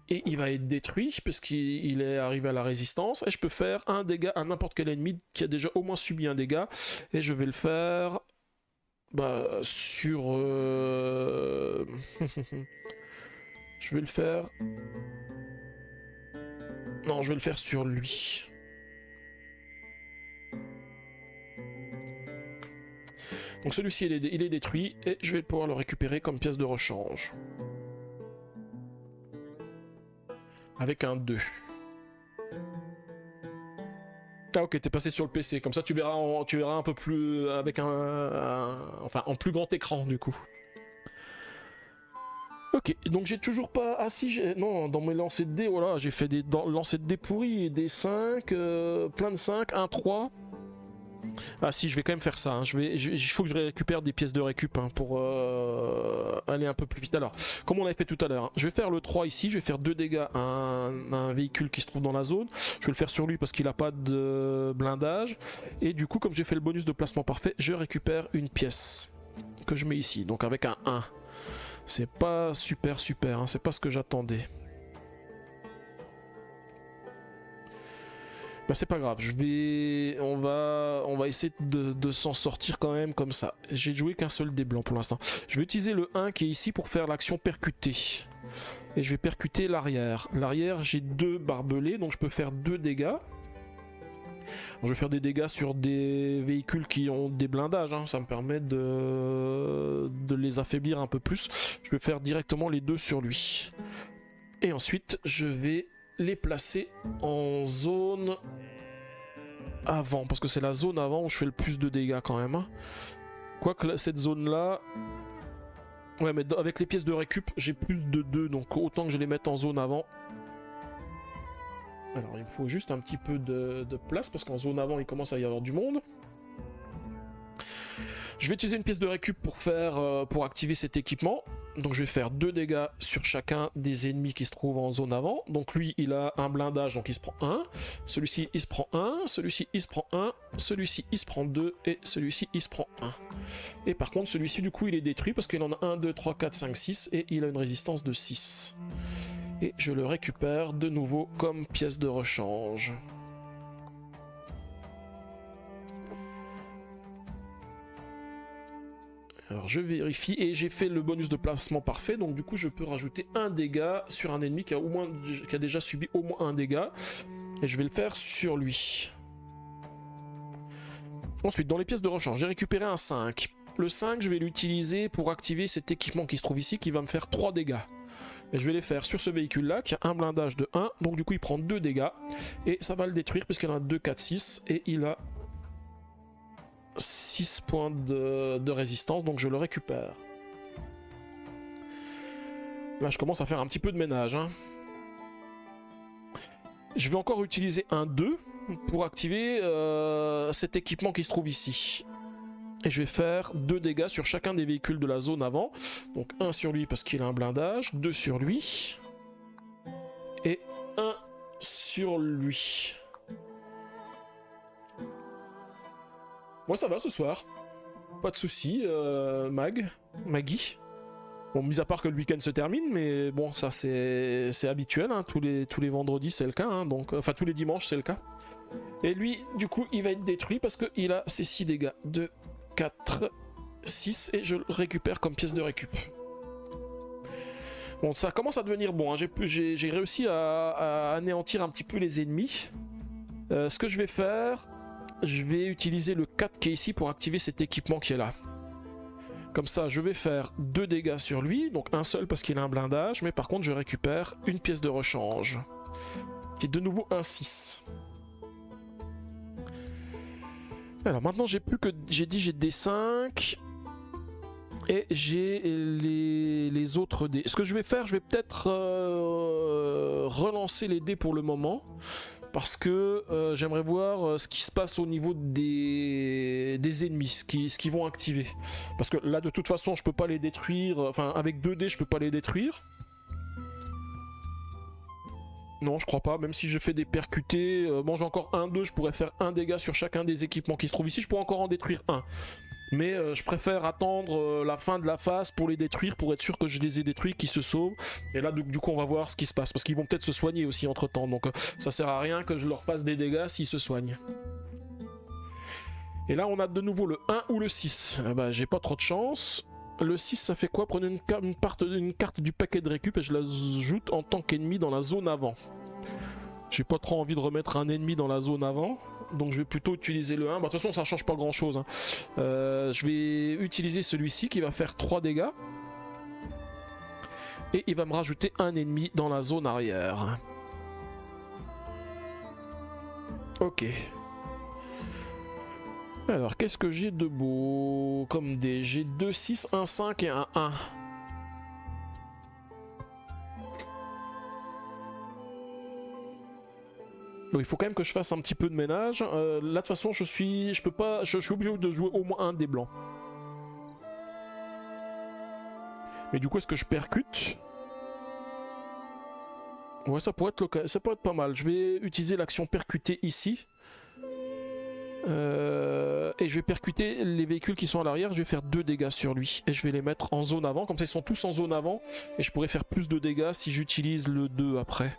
et il va être détruit parce qu'il est arrivé à la résistance. Et je peux faire un dégât à n'importe quel ennemi qui a déjà au moins subi un dégât. Et je vais le faire... Bah, sur... je vais le faire... Non, je vais le faire sur lui. Donc celui-ci, il est détruit, et je vais pouvoir le récupérer comme pièce de rechange. Avec un 2. Ah ok, t'es passé sur le PC, comme ça tu verras un peu plus... avec enfin, en plus grand écran, du coup. Ok, donc j'ai toujours pas... Ah si, non, dans mes lancers de dés, voilà, j'ai fait des lancers de dés pourris, des 5, plein de 5, 1, 3... Ah si, je vais quand même faire ça, hein. Il faut que je récupère des pièces de récup, hein, pour aller un peu plus vite. Alors, comme on l'avait fait tout à l'heure, hein, je vais faire le 3 ici, je vais faire 2 dégâts à un véhicule qui se trouve dans la zone. Je vais le faire sur lui parce qu'il n'a pas de blindage. Et du coup, comme j'ai fait le bonus de placement parfait, je récupère une pièce que je mets ici, donc avec un 1. C'est pas super, hein, c'est pas ce que j'attendais. Bah c'est pas grave, on va essayer de s'en sortir quand même comme ça. J'ai joué qu'un seul dé blanc pour l'instant. Je vais utiliser le 1 qui est ici pour faire l'action percuter. Et je vais percuter l'arrière. L'arrière, j'ai 2 barbelés, donc je peux faire 2 dégâts. Je vais faire des dégâts sur des véhicules qui ont des blindages, hein. Ça me permet de les affaiblir un peu plus. Je vais faire directement les 2 sur lui. Et ensuite, je vais les placer en zone avant, parce que c'est la zone avant où je fais le plus de dégâts quand même, hein. Quoique cette zone là, ouais, mais avec les pièces de récup j'ai plus de 2, donc autant que je les mette en zone avant. Alors il me faut juste un petit peu de place parce qu'en zone avant il commence à y avoir du monde. Je vais utiliser une pièce de récup pour activer cet équipement. Donc je vais faire 2 dégâts sur chacun des ennemis qui se trouvent en zone avant. Donc lui il a un blindage, donc il se prend 1. Celui-ci il se prend 1. Celui-ci il se prend 1. Celui-ci il se prend 2. Et celui-ci il se prend 1. Et par contre celui-ci du coup il est détruit parce qu'il en a 1, 2, 3, 4, 5, 6. Et il a une résistance de 6. Et je le récupère de nouveau comme pièce de rechange. Alors je vérifie et j'ai fait le bonus de placement parfait, donc du coup je peux rajouter un dégât sur un ennemi qui a déjà subi au moins un dégât, et je vais le faire sur lui. Ensuite, dans les pièces de rechange, j'ai récupéré un 5. Le 5, je vais l'utiliser pour activer cet équipement qui se trouve ici, qui va me faire 3 dégâts. Et je vais les faire sur ce véhicule-là, qui a un blindage de 1. Donc du coup, il prend 2 dégâts. Et ça va le détruire, puisqu'il a 2, 4, 6. Et il a 6 points de résistance, donc je le récupère. Là, je commence à faire un petit peu de ménage. Hein. Je vais encore utiliser un 2 pour activer cet équipement qui se trouve ici. Et je vais faire 2 dégâts sur chacun des véhicules de la zone avant. Donc 1 sur lui parce qu'il a un blindage, 2 sur lui. Et 1 sur lui. Moi ça va ce soir. Pas de soucis, Maggie. Bon, mis à part que le week-end se termine, mais bon, ça c'est habituel, hein. tous les vendredis c'est le cas, hein, donc, enfin tous les dimanches c'est le cas. Et lui, du coup, il va être détruit parce qu'il a ses 6 dégâts. 2, 4, 6, et je le récupère comme pièce de récup. Bon, ça commence à devenir bon, hein. J'ai réussi à anéantir un petit peu les ennemis. Ce que je vais faire, je vais utiliser le 4 qui est ici pour activer cet équipement qui est là. Comme ça, je vais faire 2 dégâts sur lui, donc un seul parce qu'il a un blindage, mais par contre, je récupère une pièce de rechange, qui est de nouveau un 6. Alors maintenant, j'ai plus que... J'ai dit j'ai des 5, et j'ai les autres dés. Ce que je vais faire, je vais peut-être relancer les dés pour le moment, parce que j'aimerais voir ce qui se passe au niveau des ennemis, ce qu'ils vont activer. Parce que là, de toute façon, je peux pas les détruire. Enfin, avec 2 dés, je peux pas les détruire. Non, je crois pas. Même si je fais des percutés, bon, j'ai encore 1-2, je pourrais faire 1 dégât sur chacun des équipements qui se trouvent ici. Je pourrais encore en détruire 1. Mais je préfère attendre la fin de la phase pour les détruire, pour être sûr que je les ai détruits, qu'ils se sauvent. Et là, du coup, on va voir ce qui se passe. Parce qu'ils vont peut-être se soigner aussi entre-temps. Donc ça sert à rien que je leur fasse des dégâts s'ils se soignent. Et là, on a de nouveau le 1 ou le 6. Bah, j'ai pas trop de chance. Le 6, ça fait quoi? Prenez une carte du paquet de récup et je l'ajoute en tant qu'ennemi dans la zone avant. J'ai pas trop envie de remettre un ennemi dans la zone avant. Donc je vais plutôt utiliser le 1. Bah, de toute façon ça change pas grand chose, hein. Je vais utiliser celui-ci qui va faire 3 dégâts. Et il va me rajouter un ennemi dans la zone arrière. Ok. Alors qu'est-ce que j'ai de beau comme dés? J'ai 2, 6, 1, 5 et un 1. Donc il faut quand même que je fasse un petit peu de ménage. Là de toute façon je suis obligé de jouer au moins un des blancs. Mais du coup est-ce que je percute? Ouais, ça pourrait être pas mal. Je vais utiliser l'action percuter ici. Et je vais percuter les véhicules qui sont à l'arrière. Je vais faire 2 dégâts sur lui. Et je vais les mettre en zone avant. Comme ça ils sont tous en zone avant. Et je pourrais faire plus de dégâts si j'utilise le 2 après.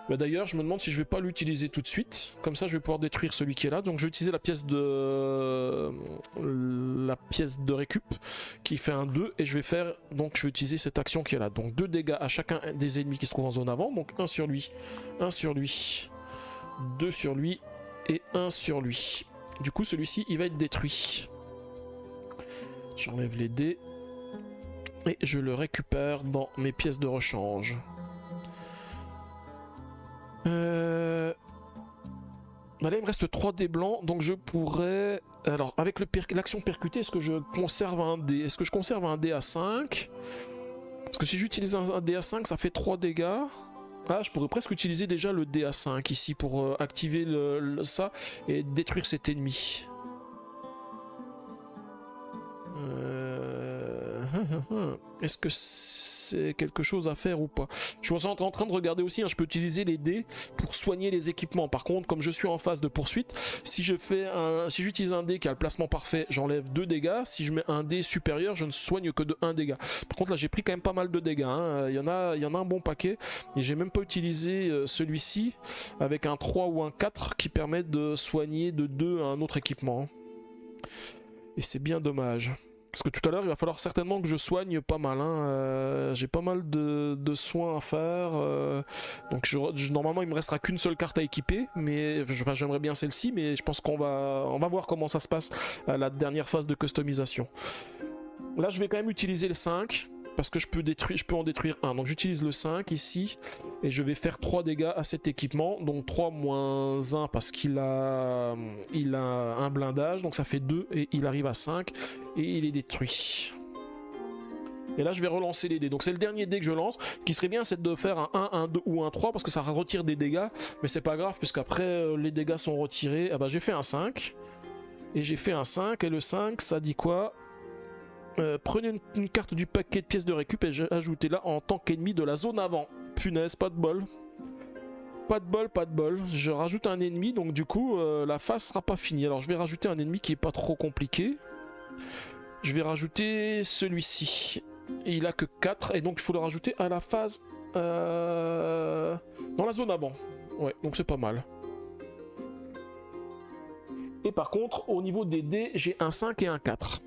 Bah d'ailleurs, je me demande si je vais pas l'utiliser tout de suite. Comme ça, je vais pouvoir détruire celui qui est là. Donc, je vais utiliser la pièce de récup qui fait un 2. Et je vais utiliser cette action qui est là. Donc, 2 dégâts à chacun des ennemis qui se trouvent en zone avant. Donc, 1 sur lui, 1 sur lui, 2 sur lui et 1 sur lui. Du coup, celui-ci, il va être détruit. J'enlève les dés. Et je le récupère dans mes pièces de rechange. Là il me reste 3 dés blancs, donc je pourrais... Alors avec l'action percutée, est-ce que je conserve un dé? Est-ce que je conserve un dé à 5? Parce que si j'utilise un dé à 5, ça fait 3 dégâts. Ah, je pourrais presque utiliser déjà le dé à 5 ici pour activer ça et détruire cet ennemi. Est-ce que c'est quelque chose à faire ou pas? Je suis en train de regarder aussi, hein, je peux utiliser les dés pour soigner les équipements. Par contre, comme je suis en phase de poursuite, si j'utilise un dé qui a le placement parfait, j'enlève 2 dégâts. Si je mets un dé supérieur, je ne soigne que de 1 dégât. Par contre là j'ai pris quand même pas mal de dégâts, hein. Il y en a un bon paquet. Et j'ai même pas utilisé celui-ci avec un 3 ou un 4 qui permet de soigner de 2 à un autre équipement. Et c'est bien dommage. Parce que tout à l'heure, il va falloir certainement que je soigne pas mal. Hein. J'ai pas mal de soins à faire. Donc normalement, il me restera qu'une seule carte à équiper. Mais j'aimerais bien celle-ci. Mais je pense qu'on va voir comment ça se passe à la dernière phase de customisation. Là, je vais quand même utiliser le 5. Parce que je peux en détruire un. Donc j'utilise le 5 ici. Et je vais faire 3 dégâts à cet équipement. Donc 3 moins 1 parce qu'il a un blindage. Donc ça fait 2 et il arrive à 5. Et il est détruit. Et là je vais relancer les dés. Donc c'est le dernier dé que je lance. Ce qui serait bien c'est de faire un 1, un 2 ou un 3. Parce que ça retire des dégâts. Mais c'est pas grave puisqu'après les dégâts sont retirés. Ah bah j'ai fait un 5. Et j'ai fait un 5. Et le 5 ça dit quoi ? Prenez une carte du paquet de pièces de récup et ajoutez-la en tant qu'ennemi de la zone avant. Punaise, pas de bol. Pas de bol, pas de bol. Je rajoute un ennemi, donc du coup, la phase sera pas finie. Alors je vais rajouter un ennemi qui est pas trop compliqué. Je vais rajouter celui-ci. Il a que 4, et donc il faut le rajouter à la phase... dans la zone avant. Ouais, donc c'est pas mal. Et par contre, au niveau des dés, j'ai un 5 et un 4.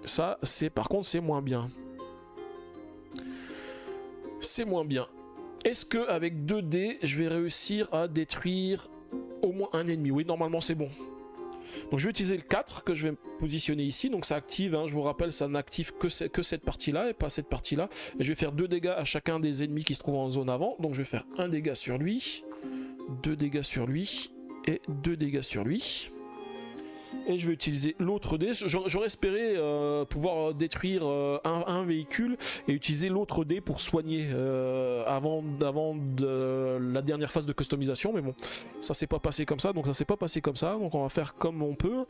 Ça, par contre, c'est moins bien. C'est moins bien. Est-ce qu'avec 2 dés, je vais réussir à détruire au moins un ennemi? Oui, normalement, c'est bon. Donc, je vais utiliser le 4 que je vais positionner ici. Donc, ça active, hein, je vous rappelle, ça n'active que cette partie-là et pas cette partie-là. Et je vais faire 2 dégâts à chacun des ennemis qui se trouvent en zone avant. Donc, je vais faire 1 dégât sur lui, 2 dégâts sur lui et 2 dégâts sur lui. Et je vais utiliser l'autre dé. J'aurais espéré pouvoir détruire un véhicule et utiliser l'autre dé pour soigner avant la dernière phase de customisation. Mais bon, ça s'est pas passé comme ça. Donc ça s'est pas passé comme ça. Donc on va faire comme on peut.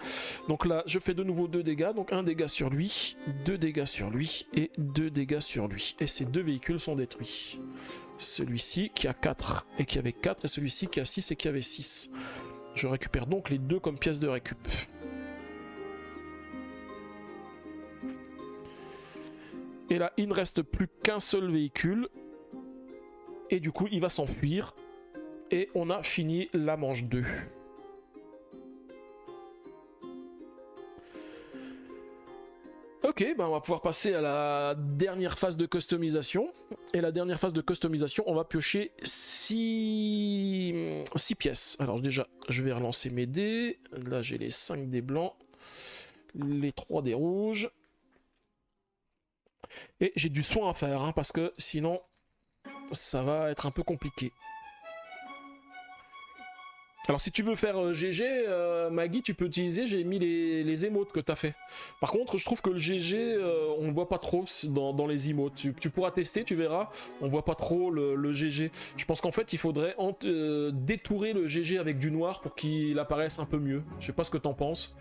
Donc là, je fais de nouveau 2 dégâts. Donc 1 dégât sur lui, 2 dégâts sur lui et 2 dégâts sur lui. Et ces 2 véhicules sont détruits. Celui-ci qui a 4 et qui avait 4 et celui-ci qui a 6 et qui avait 6. Je récupère donc les 2 comme pièces de récup. Et là, il ne reste plus qu'un seul véhicule. Et du coup, il va s'enfuir. Et on a fini la manche 2. Ok, ben on va pouvoir passer à la dernière phase de customisation. Et la dernière phase de customisation, on va piocher 6 pièces. Alors déjà, je vais relancer mes dés. Là, j'ai les 5 dés blancs, les 3 dés rouges. Et j'ai du soin à faire, hein, parce que sinon, ça va être un peu compliqué. Alors si tu veux faire GG, Maggie, tu peux utiliser, j'ai mis les émotes que tu as fait. Par contre, je trouve que le GG, on ne voit pas trop dans les emotes. Tu pourras tester, tu verras, on voit pas trop le GG. Je pense qu'en fait, il faudrait détourer le GG avec du noir pour qu'il apparaisse un peu mieux. Je sais pas ce que t'en penses.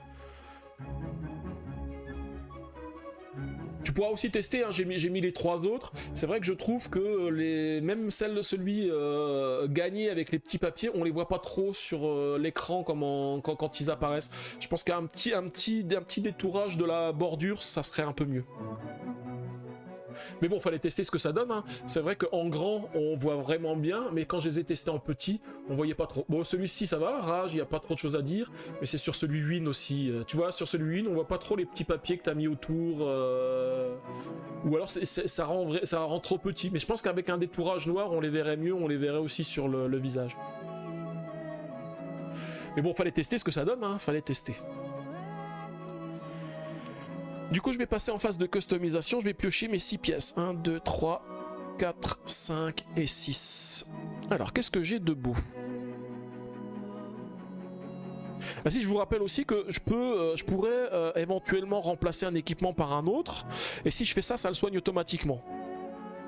Tu pourras aussi tester, hein, j'ai mis les 3 autres. C'est vrai que je trouve que même celui gagné avec les petits papiers, on les voit pas trop sur l'écran quand ils apparaissent. Je pense qu'un petit détourage de la bordure, ça serait un peu mieux. Mais bon, fallait tester ce que ça donne. Hein. C'est vrai qu'en grand, on voit vraiment bien, mais quand je les ai testés en petit, on voyait pas trop. Bon, celui-ci, ça va, Rage, il n'y a pas trop de choses à dire, mais c'est sur celui Win aussi. Tu vois, sur celui Win, on voit pas trop les petits papiers que tu as mis autour. Ou alors, ça rend trop petit. Mais je pense qu'avec un détourage noir, on les verrait mieux, on les verrait aussi sur le visage. Mais bon, fallait tester ce que ça donne, hein, fallait tester. Du coup, je vais passer en phase de customisation, je vais piocher mes 6 pièces. 1, 2, 3, 4, 5 et 6. Alors, qu'est-ce que j'ai de beau? Ah si, je vous rappelle aussi que je pourrais éventuellement remplacer un équipement par un autre. Et si je fais ça, ça le soigne automatiquement.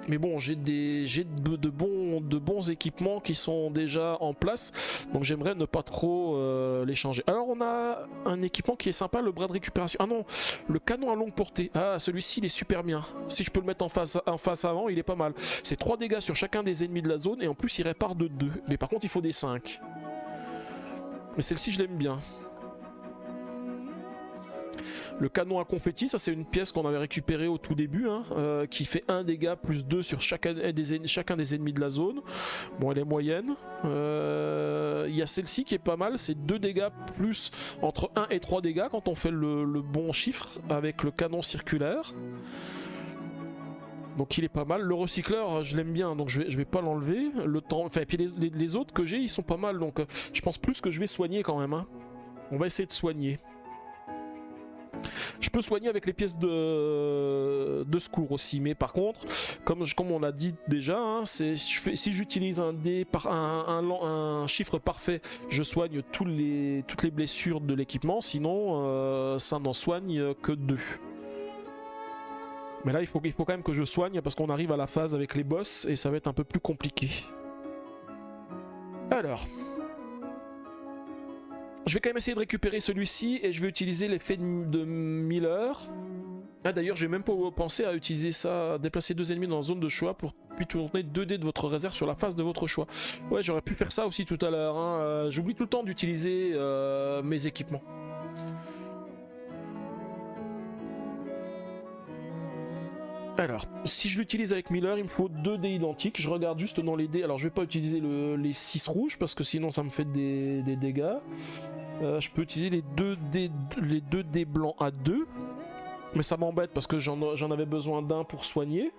Mais bon, j'ai de bons équipements qui sont déjà en place, donc j'aimerais ne pas trop les changer. Alors on a un équipement qui est sympa, le bras de récupération. Ah non, le canon à longue portée. Ah, celui-ci il est super bien. Si je peux le mettre en face avant, il est pas mal. C'est 3 dégâts sur chacun des ennemis de la zone et en plus il répare de 2. Mais par contre il faut des 5. Mais celle-ci je l'aime bien. Le canon à confetti, ça c'est une pièce qu'on avait récupérée au tout début, hein, qui fait 1 dégât plus 2 sur chacun des ennemis de la zone. Bon, elle est moyenne. Il y a celle-ci qui est pas mal, c'est 2 dégâts plus entre 1 et 3 dégâts quand on fait le bon chiffre avec le canon circulaire. Donc il est pas mal. Le recycleur, je l'aime bien, donc je vais pas l'enlever. Le temps, enfin, et puis les autres que j'ai, ils sont pas mal, donc je pense plus que je vais soigner quand même. Hein. On va essayer de soigner. Je peux soigner avec les pièces de secours aussi, mais par contre, comme on a dit déjà, hein, si j'utilise un dé par un chiffre parfait, je soigne toutes les blessures de l'équipement, sinon ça n'en soigne que 2. Mais là, il faut quand même que je soigne parce qu'on arrive à la phase avec les boss et ça va être un peu plus compliqué. Alors... je vais quand même essayer de récupérer celui-ci et je vais utiliser l'effet de Miller. Ah d'ailleurs, j'ai même pas pensé à utiliser ça, déplacer 2 ennemis dans la zone de choix pour puis tourner 2 dés de votre réserve sur la face de votre choix. Ouais, j'aurais pu faire ça aussi tout à l'heure. Hein. J'oublie tout le temps d'utiliser mes équipements. Alors, si je l'utilise avec Miller, il me faut 2 dés identiques. Je regarde juste dans les dés. Alors, je vais pas utiliser les 6 rouges parce que sinon ça me fait des dégâts. Je peux utiliser les 2 dés blancs à 2. Mais ça m'embête parce que j'en avais besoin d'un pour soigner.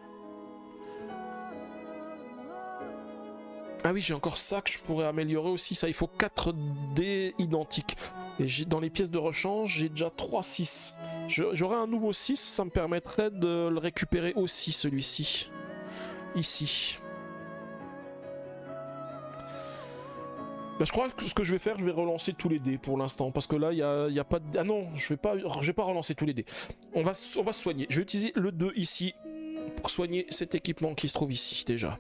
Ah oui, j'ai encore ça que je pourrais améliorer aussi. Ça, il faut 4 dés identiques. Et dans les pièces de rechange, j'ai déjà 3 6. J'aurai un nouveau 6, ça me permettrait de le récupérer aussi, celui-ci. Ici. Ben, je crois que ce que je vais faire, je vais relancer tous les dés pour l'instant. Parce que là, il y a pas de... Ah non, je vais pas relancer tous les dés. On va se soigner. Je vais utiliser le 2 ici pour soigner cet équipement qui se trouve ici, déjà.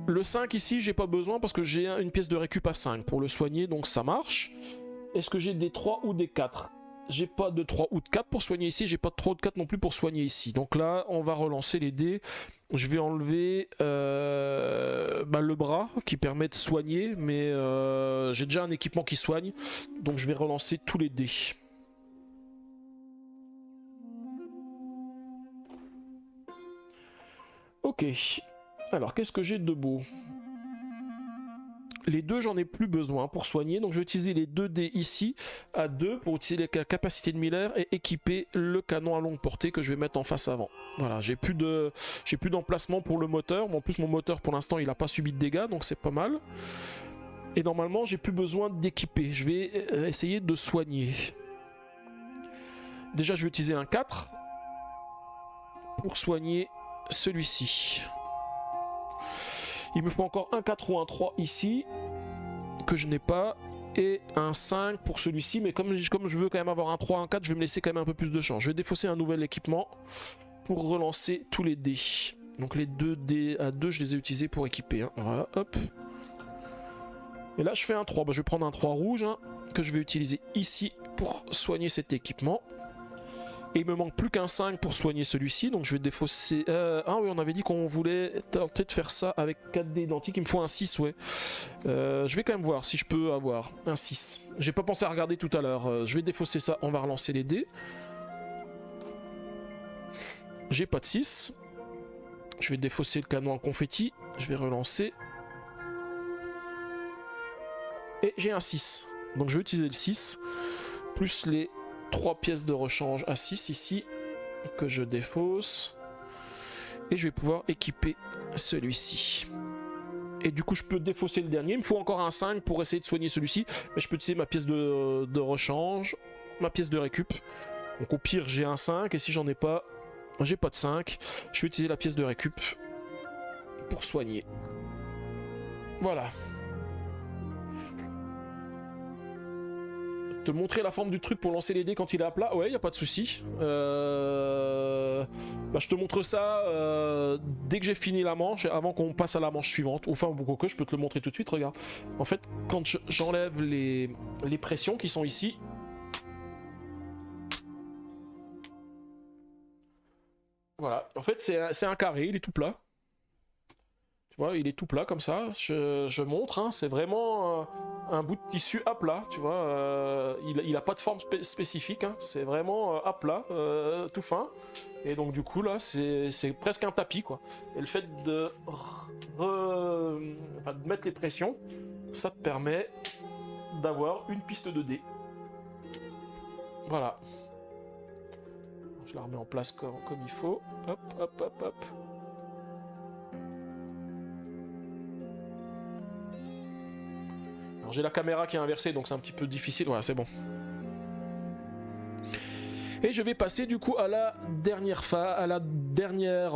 Le 5 ici, j'ai pas besoin parce que j'ai une pièce de récup à 5 pour le soigner, donc ça marche. Est-ce que j'ai des 3 ou des 4 ? J'ai pas de 3 ou de 4 pour soigner ici, j'ai pas de 3 ou de 4 non plus pour soigner ici. Donc là, on va relancer les dés. Je vais enlever le bras qui permet de soigner, mais j'ai déjà un équipement qui soigne, donc je vais relancer tous les dés. Ok. Alors, qu'est-ce que j'ai de beau ? Les 2, j'en ai plus besoin pour soigner, donc je vais utiliser les 2 dés ici à 2 pour utiliser la capacité de Miller et équiper le canon à longue portée que je vais mettre en face avant. Voilà, j'ai plus d'emplacement pour le moteur, mais en plus mon moteur pour l'instant il n'a pas subi de dégâts, donc c'est pas mal. Et normalement j'ai plus besoin d'équiper, je vais essayer de soigner. Déjà je vais utiliser un 4 pour soigner celui-ci. Il me faut encore un 4 ou un 3 ici, que je n'ai pas, et un 5 pour celui-ci, mais comme je veux quand même avoir un 3, un 4, je vais me laisser quand même un peu plus de chance. Je vais défausser un nouvel équipement pour relancer tous les dés. Donc les 2 dés à 2, je les ai utilisés pour équiper. Hein. Voilà, hop. Et là, je fais un 3. Je vais prendre un 3 rouge, hein, que je vais utiliser ici pour soigner cet équipement. Et il me manque plus qu'un 5 pour soigner celui-ci, donc je vais défausser... Ah oui, on avait dit qu'on voulait tenter de faire ça avec 4 dés identiques, il me faut un 6, ouais. Je vais quand même voir si je peux avoir un 6. J'ai pas pensé à regarder tout à l'heure, je vais défausser ça, on va relancer les dés. J'ai pas de 6. Je vais défausser le canon en confetti, je vais relancer. Et j'ai un 6, donc je vais utiliser le 6, plus les 3 pièces de rechange à 6 ici, que je défausse. Et je vais pouvoir équiper celui-ci. Et du coup, je peux défausser le dernier. Il me faut encore un 5 pour essayer de soigner celui-ci. Mais je peux utiliser ma pièce de rechange, ma pièce de récup. Donc au pire, j'ai un 5. Et si j'en ai pas, j'ai pas de 5. Je vais utiliser la pièce de récup pour soigner. Voilà. Te montrer la forme du truc pour lancer les dés quand il est à plat, ouais, y a pas de souci. Je te montre ça dès que j'ai fini la manche, avant qu'on passe à la manche suivante. Enfin, que je peux te le montrer tout de suite, regarde. En fait, quand j'enlève les pressions qui sont ici, voilà. En fait, c'est un carré, il est tout plat. Tu vois, il est tout plat comme ça. Je montre, hein, c'est vraiment un bout de tissu à plat. Tu vois, il a pas de forme spécifique. Hein, c'est vraiment à plat, tout fin. Et donc du coup là, c'est presque un tapis quoi. Et le fait de, enfin, de mettre les pressions, ça te permet d'avoir une piste de dés. Voilà. Je la remets en place comme il faut. Hop, hop, hop, hop. Alors j'ai la caméra qui est inversée, donc c'est un petit peu difficile. Voilà, c'est bon. Et je vais passer du coup à la dernière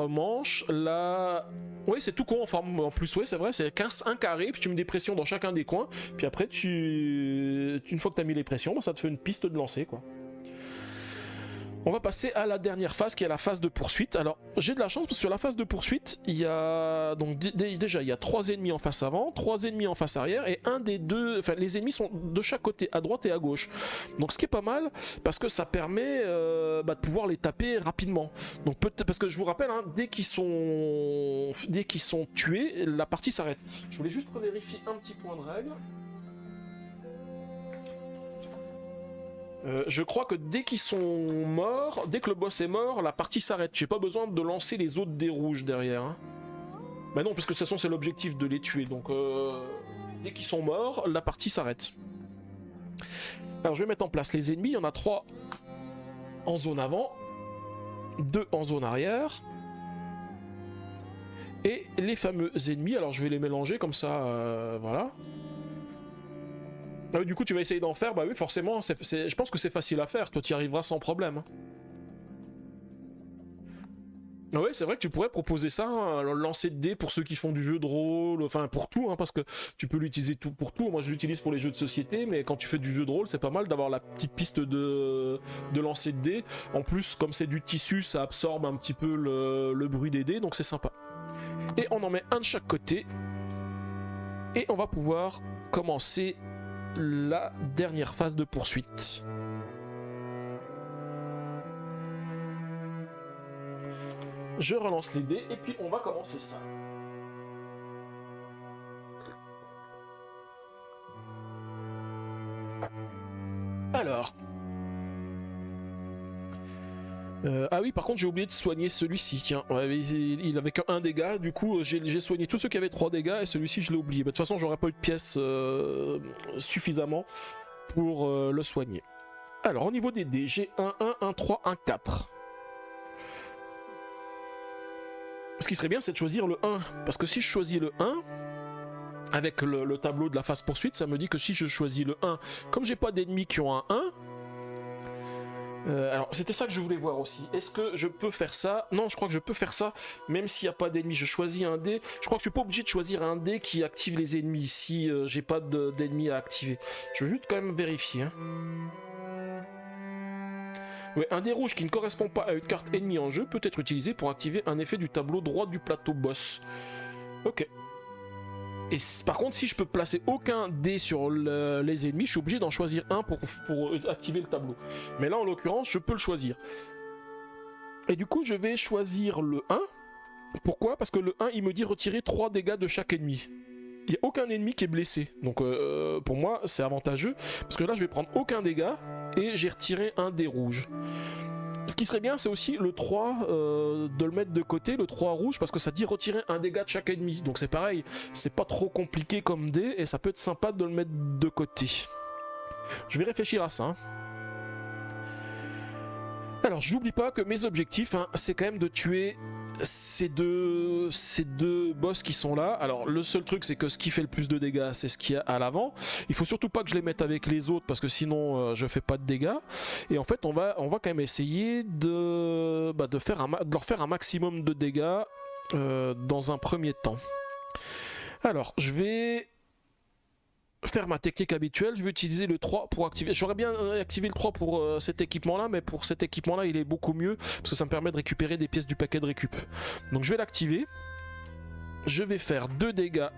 manche. Là, oui, c'est tout con en forme. En plus, oui, c'est vrai, c'est un carré, puis tu mets des pressions dans chacun des coins. Puis après, une fois que tu as mis les pressions, bah, ça te fait une piste de lancer, quoi. On va passer à la dernière phase qui est la phase de poursuite. Alors j'ai de la chance parce que sur la phase de poursuite, il y a donc déjà il y a 3 ennemis en face avant, 3 ennemis en face arrière et un des deux, enfin les ennemis sont de chaque côté, à droite et à gauche. Donc ce qui est pas mal parce que ça permet de pouvoir les taper rapidement. Donc parce que je vous rappelle, hein, dès qu'ils sont tués, la partie s'arrête. Je voulais juste vérifier un petit point de règle. Je crois que dès qu'ils sont morts, dès que le boss est mort, la partie s'arrête. J'ai pas besoin de lancer les autres dés rouges derrière. Hein. Bah non, parce que de toute façon c'est l'objectif de les tuer. Donc dès qu'ils sont morts, la partie s'arrête. Alors je vais mettre en place les ennemis. Il y en a 3 en zone avant, 2 en zone arrière. Et les fameux ennemis, alors je vais les mélanger comme ça, voilà. Du coup tu vas essayer d'en faire, bah oui forcément, je pense que c'est facile à faire, toi tu y arriveras sans problème. Oui, c'est vrai que tu pourrais proposer ça, hein, lancer de dés pour ceux qui font du jeu de rôle, enfin pour tout, hein, parce que tu peux l'utiliser pour tout. Moi je l'utilise pour les jeux de société, mais quand tu fais du jeu de rôle, c'est pas mal d'avoir la petite piste de lancer de dés. En plus, comme c'est du tissu, ça absorbe un petit peu le bruit des dés, donc c'est sympa. Et on en met un de chaque côté, et on va pouvoir commencer la dernière phase de poursuite. Je relance les dés et puis on va commencer ça. Alors. Ah oui, par contre j'ai oublié de soigner celui-ci, tiens, il avait qu'un dégât, du coup j'ai soigné tous ceux qui avaient 3 dégâts et celui-ci je l'ai oublié. De toute façon j'aurais pas eu de pièces suffisamment pour le soigner. Alors au niveau des dés, j'ai un 1, un 3, un 4. Ce qui serait bien c'est de choisir le 1, parce que si je choisis le 1, avec le tableau de la phase poursuite, ça me dit que si je choisis le 1, comme j'ai pas d'ennemis qui ont un 1, alors c'était ça que je voulais voir aussi. Est-ce que je peux faire ça? Non, je crois que je peux faire ça, même s'il n'y a pas d'ennemis. Je choisis un dé. Je crois que je suis pas obligé de choisir un dé qui active les ennemis si j'ai pas d'ennemis à activer. Je veux juste quand même vérifier. Hein. Ouais, un dé rouge qui ne correspond pas à une carte ennemie en jeu peut être utilisé pour activer un effet du tableau droit du plateau boss. Ok. Et par contre, si je peux placer aucun dé sur les ennemis, je suis obligé d'en choisir un pour activer le tableau. Mais là, en l'occurrence, je peux le choisir. Et du coup, je vais choisir le 1. Pourquoi? Parce que le 1, il me dit retirer 3 dégâts de chaque ennemi. Il n'y a aucun ennemi qui est blessé. Donc pour moi, c'est avantageux. Parce que là, je vais prendre aucun dégât et j'ai retiré un dé rouge. Ce qui serait bien, c'est aussi le 3, de le mettre de côté, le 3 rouge, parce que ça dit retirer un dégât de chaque ennemi. Donc c'est pareil, c'est pas trop compliqué comme dé, et ça peut être sympa de le mettre de côté. Je vais réfléchir à ça. Hein. Alors, j'oublie pas que mes objectifs, hein, c'est quand même de tuer ces deux boss qui sont là. Alors le seul truc c'est que ce qui fait le plus de dégâts c'est ce qu'il y a à l'avant. Il faut surtout pas que je les mette avec les autres parce que sinon je fais pas de dégâts. Et en fait on va quand même essayer de leur faire un maximum de dégâts dans un premier temps. Alors je vais faire ma technique habituelle, je vais utiliser le 3 pour activer. J'aurais bien activé le 3 pour cet équipement là, mais pour cet équipement là il est beaucoup mieux parce que ça me permet de récupérer des pièces du paquet de récup. Donc je vais l'activer, je vais faire 2 dégâts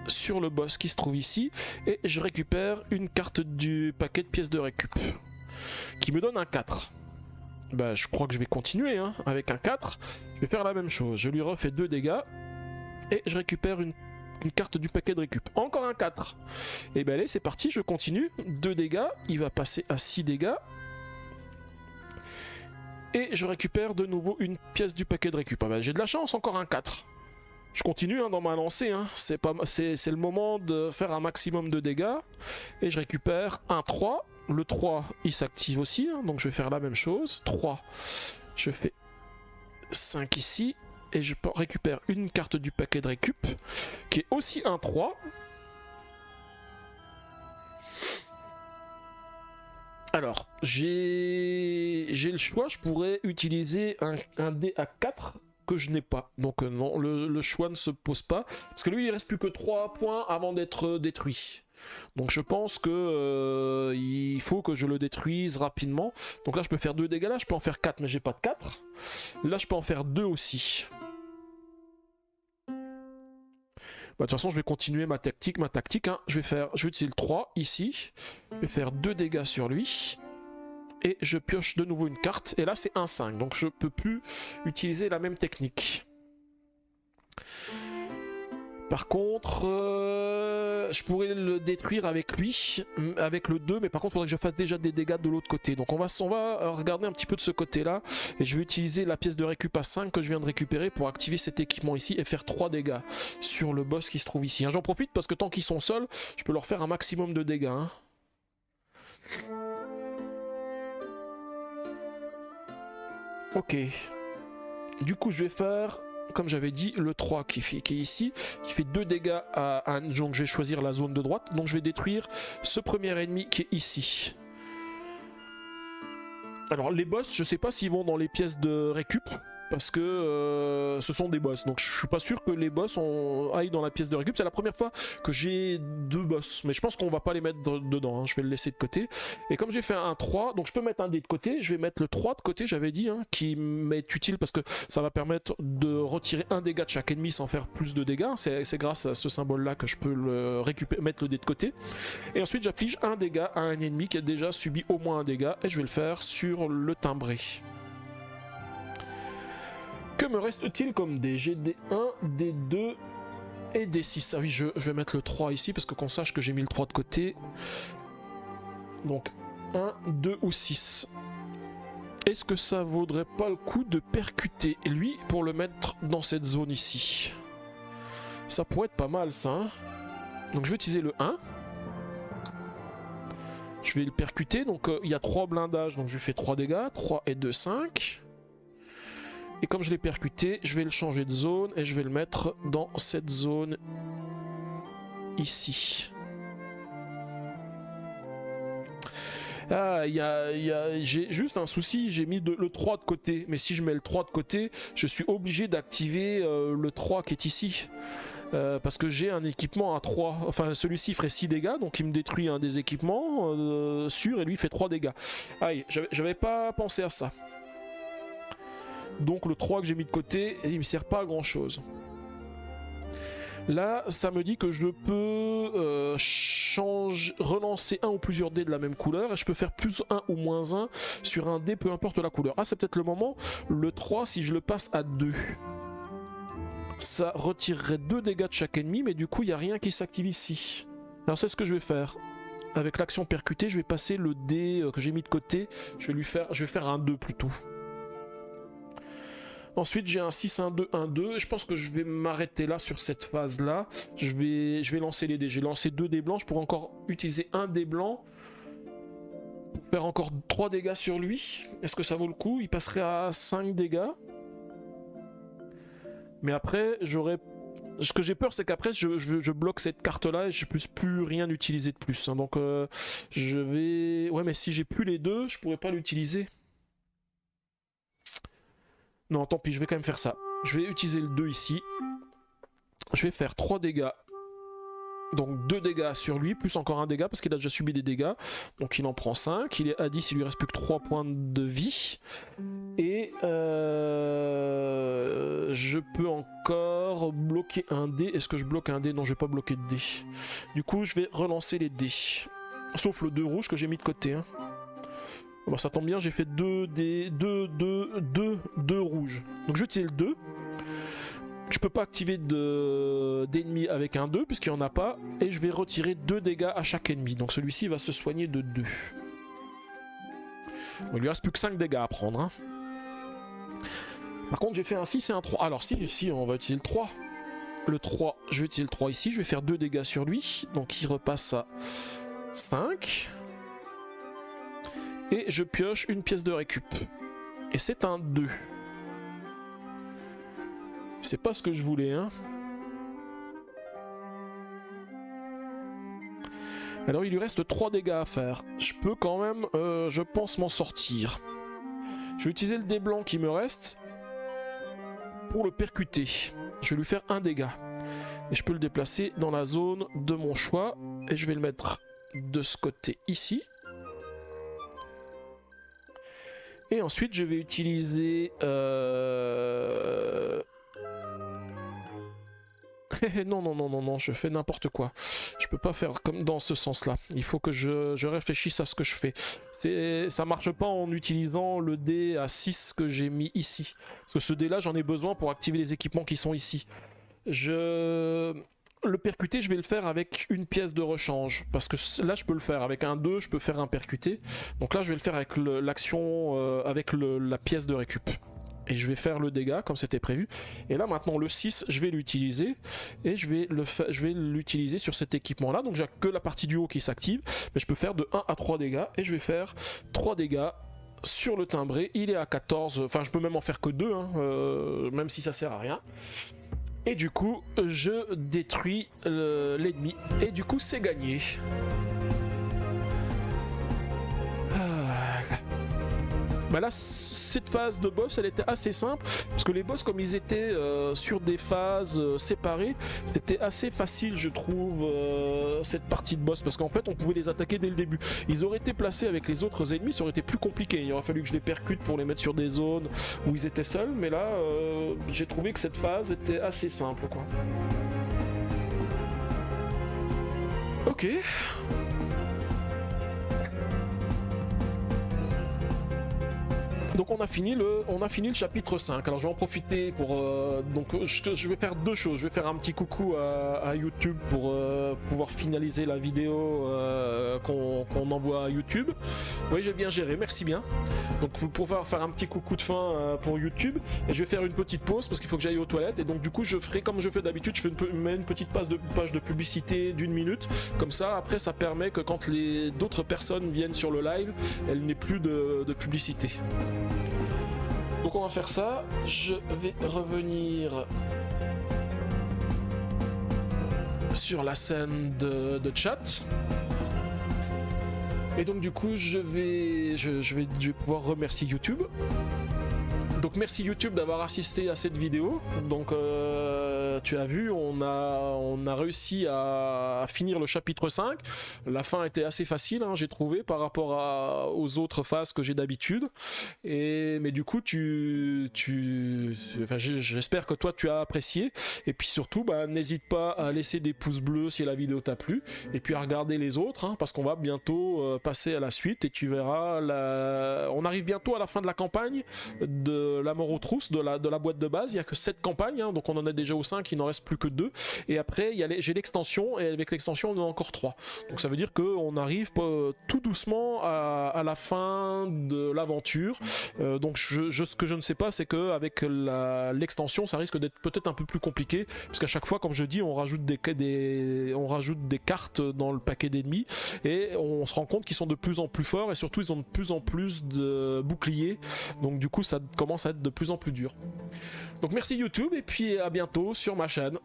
sur le boss qui se trouve ici et je récupère une carte du paquet de pièces de récup qui me donne un 4. Bah je crois que je vais continuer hein, avec un 4, je vais faire la même chose, je lui refais 2 dégâts Et je récupère une carte du paquet de récup. Encore un 4. Et ben allez, c'est parti, je continue. 2 dégâts, il va passer à 6 dégâts. Et je récupère de nouveau une pièce du paquet de récup. Ah ben, j'ai de la chance, encore un 4. Je continue dans ma lancée, hein. C'est le moment de faire un maximum de dégâts. Et je récupère un 3. Le 3, il s'active aussi, hein, donc je vais faire la même chose. 3, je fais 5 ici. Et je récupère une carte du paquet de récup, qui est aussi un 3. Alors, j'ai le choix, je pourrais utiliser un dé à 4 que je n'ai pas. Donc non, le choix ne se pose pas. Parce que lui, il reste plus que 3 points avant d'être détruit. Donc je pense que il faut que je le détruise rapidement. Donc là, je peux faire 2 dégâts, là, je peux en faire 4, mais j'ai pas de 4. Là, je peux en faire 2 aussi. Bah, de toute façon, je vais continuer ma tactique. Hein. Je vais utiliser le 3 ici. Je vais faire 2 dégâts sur lui. Et je pioche de nouveau une carte. Et là, c'est un 5. Donc, je peux plus utiliser la même technique. Par contre, je pourrais le détruire avec lui, avec le 2, mais par contre, il faudrait que je fasse déjà des dégâts de l'autre côté. Donc on va regarder un petit peu de ce côté-là, et je vais utiliser la pièce de récup à 5 que je viens de récupérer pour activer cet équipement ici et faire 3 dégâts sur le boss qui se trouve ici. Hein, j'en profite parce que tant qu'ils sont seuls, je peux leur faire un maximum de dégâts. Hein. Ok. Du coup, je vais faire... Comme j'avais dit, le 3 qui est ici, qui fait 2 dégâts à un. Donc je vais choisir la zone de droite. Donc je vais détruire ce premier ennemi qui est ici. Alors les boss, je sais pas s'ils vont dans les pièces de récup. Parce que ce sont des boss. Donc je suis pas sûr que les boss aillent dans la pièce de récup. C'est la première fois que j'ai 2 boss. Mais je pense qu'on va pas les mettre dedans. Hein. Je vais le laisser de côté. Et comme j'ai fait un 3, donc je peux mettre un dé de côté. Je vais mettre le 3 de côté, j'avais dit, hein, qui m'est utile parce que ça va permettre de retirer un dégât de chaque ennemi sans faire plus de dégâts. C'est grâce à ce symbole-là que je peux mettre le dé de côté. Et ensuite j'afflige un dégât à un ennemi qui a déjà subi au moins un dégât. Et je vais le faire sur le timbré. Que me reste-t-il comme dés? J'ai des 1, des 2 et des 6. Ah oui, je vais mettre le 3 ici parce qu'on sache que j'ai mis le 3 de côté. Donc 1, 2 ou 6. Est-ce que ça vaudrait pas le coup de percuter lui pour le mettre dans cette zone ici? Ça pourrait être pas mal ça. Hein. Donc je vais utiliser le 1. Je vais le percuter. Donc il y a 3 blindages. Donc je lui fais 3 dégâts. 3 et 2, 5. Et comme je l'ai percuté, je vais le changer de zone et je vais le mettre dans cette zone ici. Ah, j'ai juste un souci, j'ai mis le 3 de côté. Mais si je mets le 3 de côté, je suis obligé d'activer le 3 qui est ici. Parce que j'ai un équipement à 3. Enfin, celui-ci ferait 6 dégâts, donc il me détruit un des équipements sûr et lui fait 3 dégâts. Aïe, j'avais pas pensé à ça. Donc le 3 que j'ai mis de côté, il me sert pas à grand chose. Là, ça me dit que je peux relancer un ou plusieurs dés de la même couleur et je peux faire plus 1 ou moins 1 sur un dé, peu importe la couleur. Ah, c'est peut-être le moment. Le 3, si je le passe à 2, ça retirerait 2 dégâts de chaque ennemi, mais du coup, il n'y a rien qui s'active ici. Alors c'est ce que je vais faire. Avec l'action percutée, je vais passer le dé que j'ai mis de côté. Je vais faire un 2 plutôt. Ensuite, j'ai un 6, un 2, un 2. Je pense que je vais m'arrêter là sur cette phase-là. Je vais lancer les dés. J'ai lancé 2 dés blancs. Je pourrais encore utiliser un dé blanc pour faire encore 3 dégâts sur lui. Est-ce que ça vaut le coup? Il passerait à 5 dégâts. Mais après, ce que j'ai peur, c'est qu'après, je bloque cette carte-là et je ne puisse plus rien utiliser de plus. Hein. Donc, je vais... Ouais, mais si j'ai plus les deux, je pourrais pas l'utiliser. Non, tant pis, je vais quand même faire ça. Je vais utiliser le 2 ici. Je vais faire 3 dégâts. Donc 2 dégâts sur lui, plus encore un dégât, parce qu'il a déjà subi des dégâts. Donc il en prend 5. Il est à 10, il lui reste plus que 3 points de vie. Et je peux encore bloquer un dé. Est-ce que je bloque un dé? Non, je vais pas bloquer de dé. Du coup, je vais relancer les dés. Sauf le 2 rouge que j'ai mis de côté. Hein. Bon, ça tombe bien, j'ai fait 2 rouges. Donc je vais utiliser le 2. Je peux pas activer d'ennemis avec un 2 puisqu'il n'y en a pas. Et je vais retirer 2 dégâts à chaque ennemi. Donc celui-ci va se soigner de 2. Bon, il lui reste plus que 5 dégâts à prendre. Hein. Par contre j'ai fait un 6 et un 3. Alors si on va utiliser le 3. Le 3, je vais utiliser le 3 ici. Je vais faire 2 dégâts sur lui. Donc il repasse à 5. Et je pioche une pièce de récup. Et c'est un 2. C'est pas ce que je voulais, hein. Alors il lui reste 3 dégâts à faire. Je peux quand même, je pense, m'en sortir. Je vais utiliser le dé blanc qui me reste pour le percuter. Je vais lui faire un dégât. Et je peux le déplacer dans la zone de mon choix. Et je vais le mettre de ce côté ici. Et ensuite je vais utiliser... non, je fais n'importe quoi. Je peux pas faire comme dans ce sens-là. Il faut que je réfléchisse à ce que je fais. Ça marche pas en utilisant le dé à 6 que j'ai mis ici. Parce que ce dé-là, j'en ai besoin pour activer les équipements qui sont ici. Le percuter, je vais le faire avec une pièce de rechange. Parce que là, je peux le faire avec un 2, je peux faire un percuter. Donc là, je vais le faire avec l'action, avec la pièce de récup. Et je vais faire le dégât comme c'était prévu. Et là maintenant le 6 je vais l'utiliser. Et je vais l'utiliser sur cet équipement là. Donc j'ai que la partie du haut qui s'active. Mais je peux faire de 1 à 3 dégâts. Et je vais faire 3 dégâts sur le timbré. Il est à 14. Enfin je peux même en faire que 2 hein, même si ça sert à rien. Et du coup je détruis l'ennemi. Et du coup c'est gagné. Bah là, cette phase de boss, elle était assez simple, parce que les boss, comme ils étaient sur des phases séparées, c'était assez facile, je trouve, cette partie de boss, parce qu'en fait, on pouvait les attaquer dès le début. Ils auraient été placés avec les autres ennemis, ça aurait été plus compliqué. Il aurait fallu que je les percute pour les mettre sur des zones où ils étaient seuls, mais là, j'ai trouvé que cette phase était assez simple, quoi. Ok. Donc on a fini le chapitre 5. Alors je vais en profiter pour... donc je vais faire deux choses. Je vais faire un petit coucou à YouTube pour pouvoir finaliser la vidéo qu'on envoie à YouTube. Oui, j'ai bien géré, merci bien. Donc pour pouvoir faire un petit coucou de fin pour YouTube. Et je vais faire une petite pause parce qu'il faut que j'aille aux toilettes. Et donc du coup je ferai comme je fais d'habitude, je mets une petite page de publicité d'1 minute. Comme ça, après ça permet que quand d'autres personnes viennent sur le live, elles n'aient plus de publicité. Donc on va faire ça, je vais revenir sur la scène de chat. Et donc du coup je vais pouvoir remercier YouTube. Donc merci YouTube d'avoir assisté à cette vidéo. Donc tu as vu, on a réussi à finir le chapitre 5. La fin était assez facile, hein, j'ai trouvé, par rapport aux autres phases que j'ai d'habitude. Mais du coup, j'espère que toi tu as apprécié. Et puis surtout, n'hésite pas à laisser des pouces bleus si la vidéo t'a plu. Et puis à regarder les autres, hein, parce qu'on va bientôt passer à la suite. Et tu verras, on arrive bientôt à la fin de la campagne de la mort aux trousses, de la boîte de base. Il n'y a que 7 campagnes, hein, donc on en a déjà au 5, il n'en reste plus que 2. Et après, j'ai l'extension, et avec l'extension, on en a encore 3. Donc ça veut dire qu'on arrive tout doucement à la fin de l'aventure. Donc ce que je ne sais pas, c'est qu'avec l'extension, ça risque d'être peut-être un peu plus compliqué, parce qu'à chaque fois, comme je dis, on rajoute des cartes dans le paquet d'ennemis, et on se rend compte qu'ils sont de plus en plus forts, et surtout, ils ont de plus en plus de boucliers. Donc du coup, ça commence à être de plus en plus dur. Donc merci YouTube, et puis à bientôt sur ma chaîne.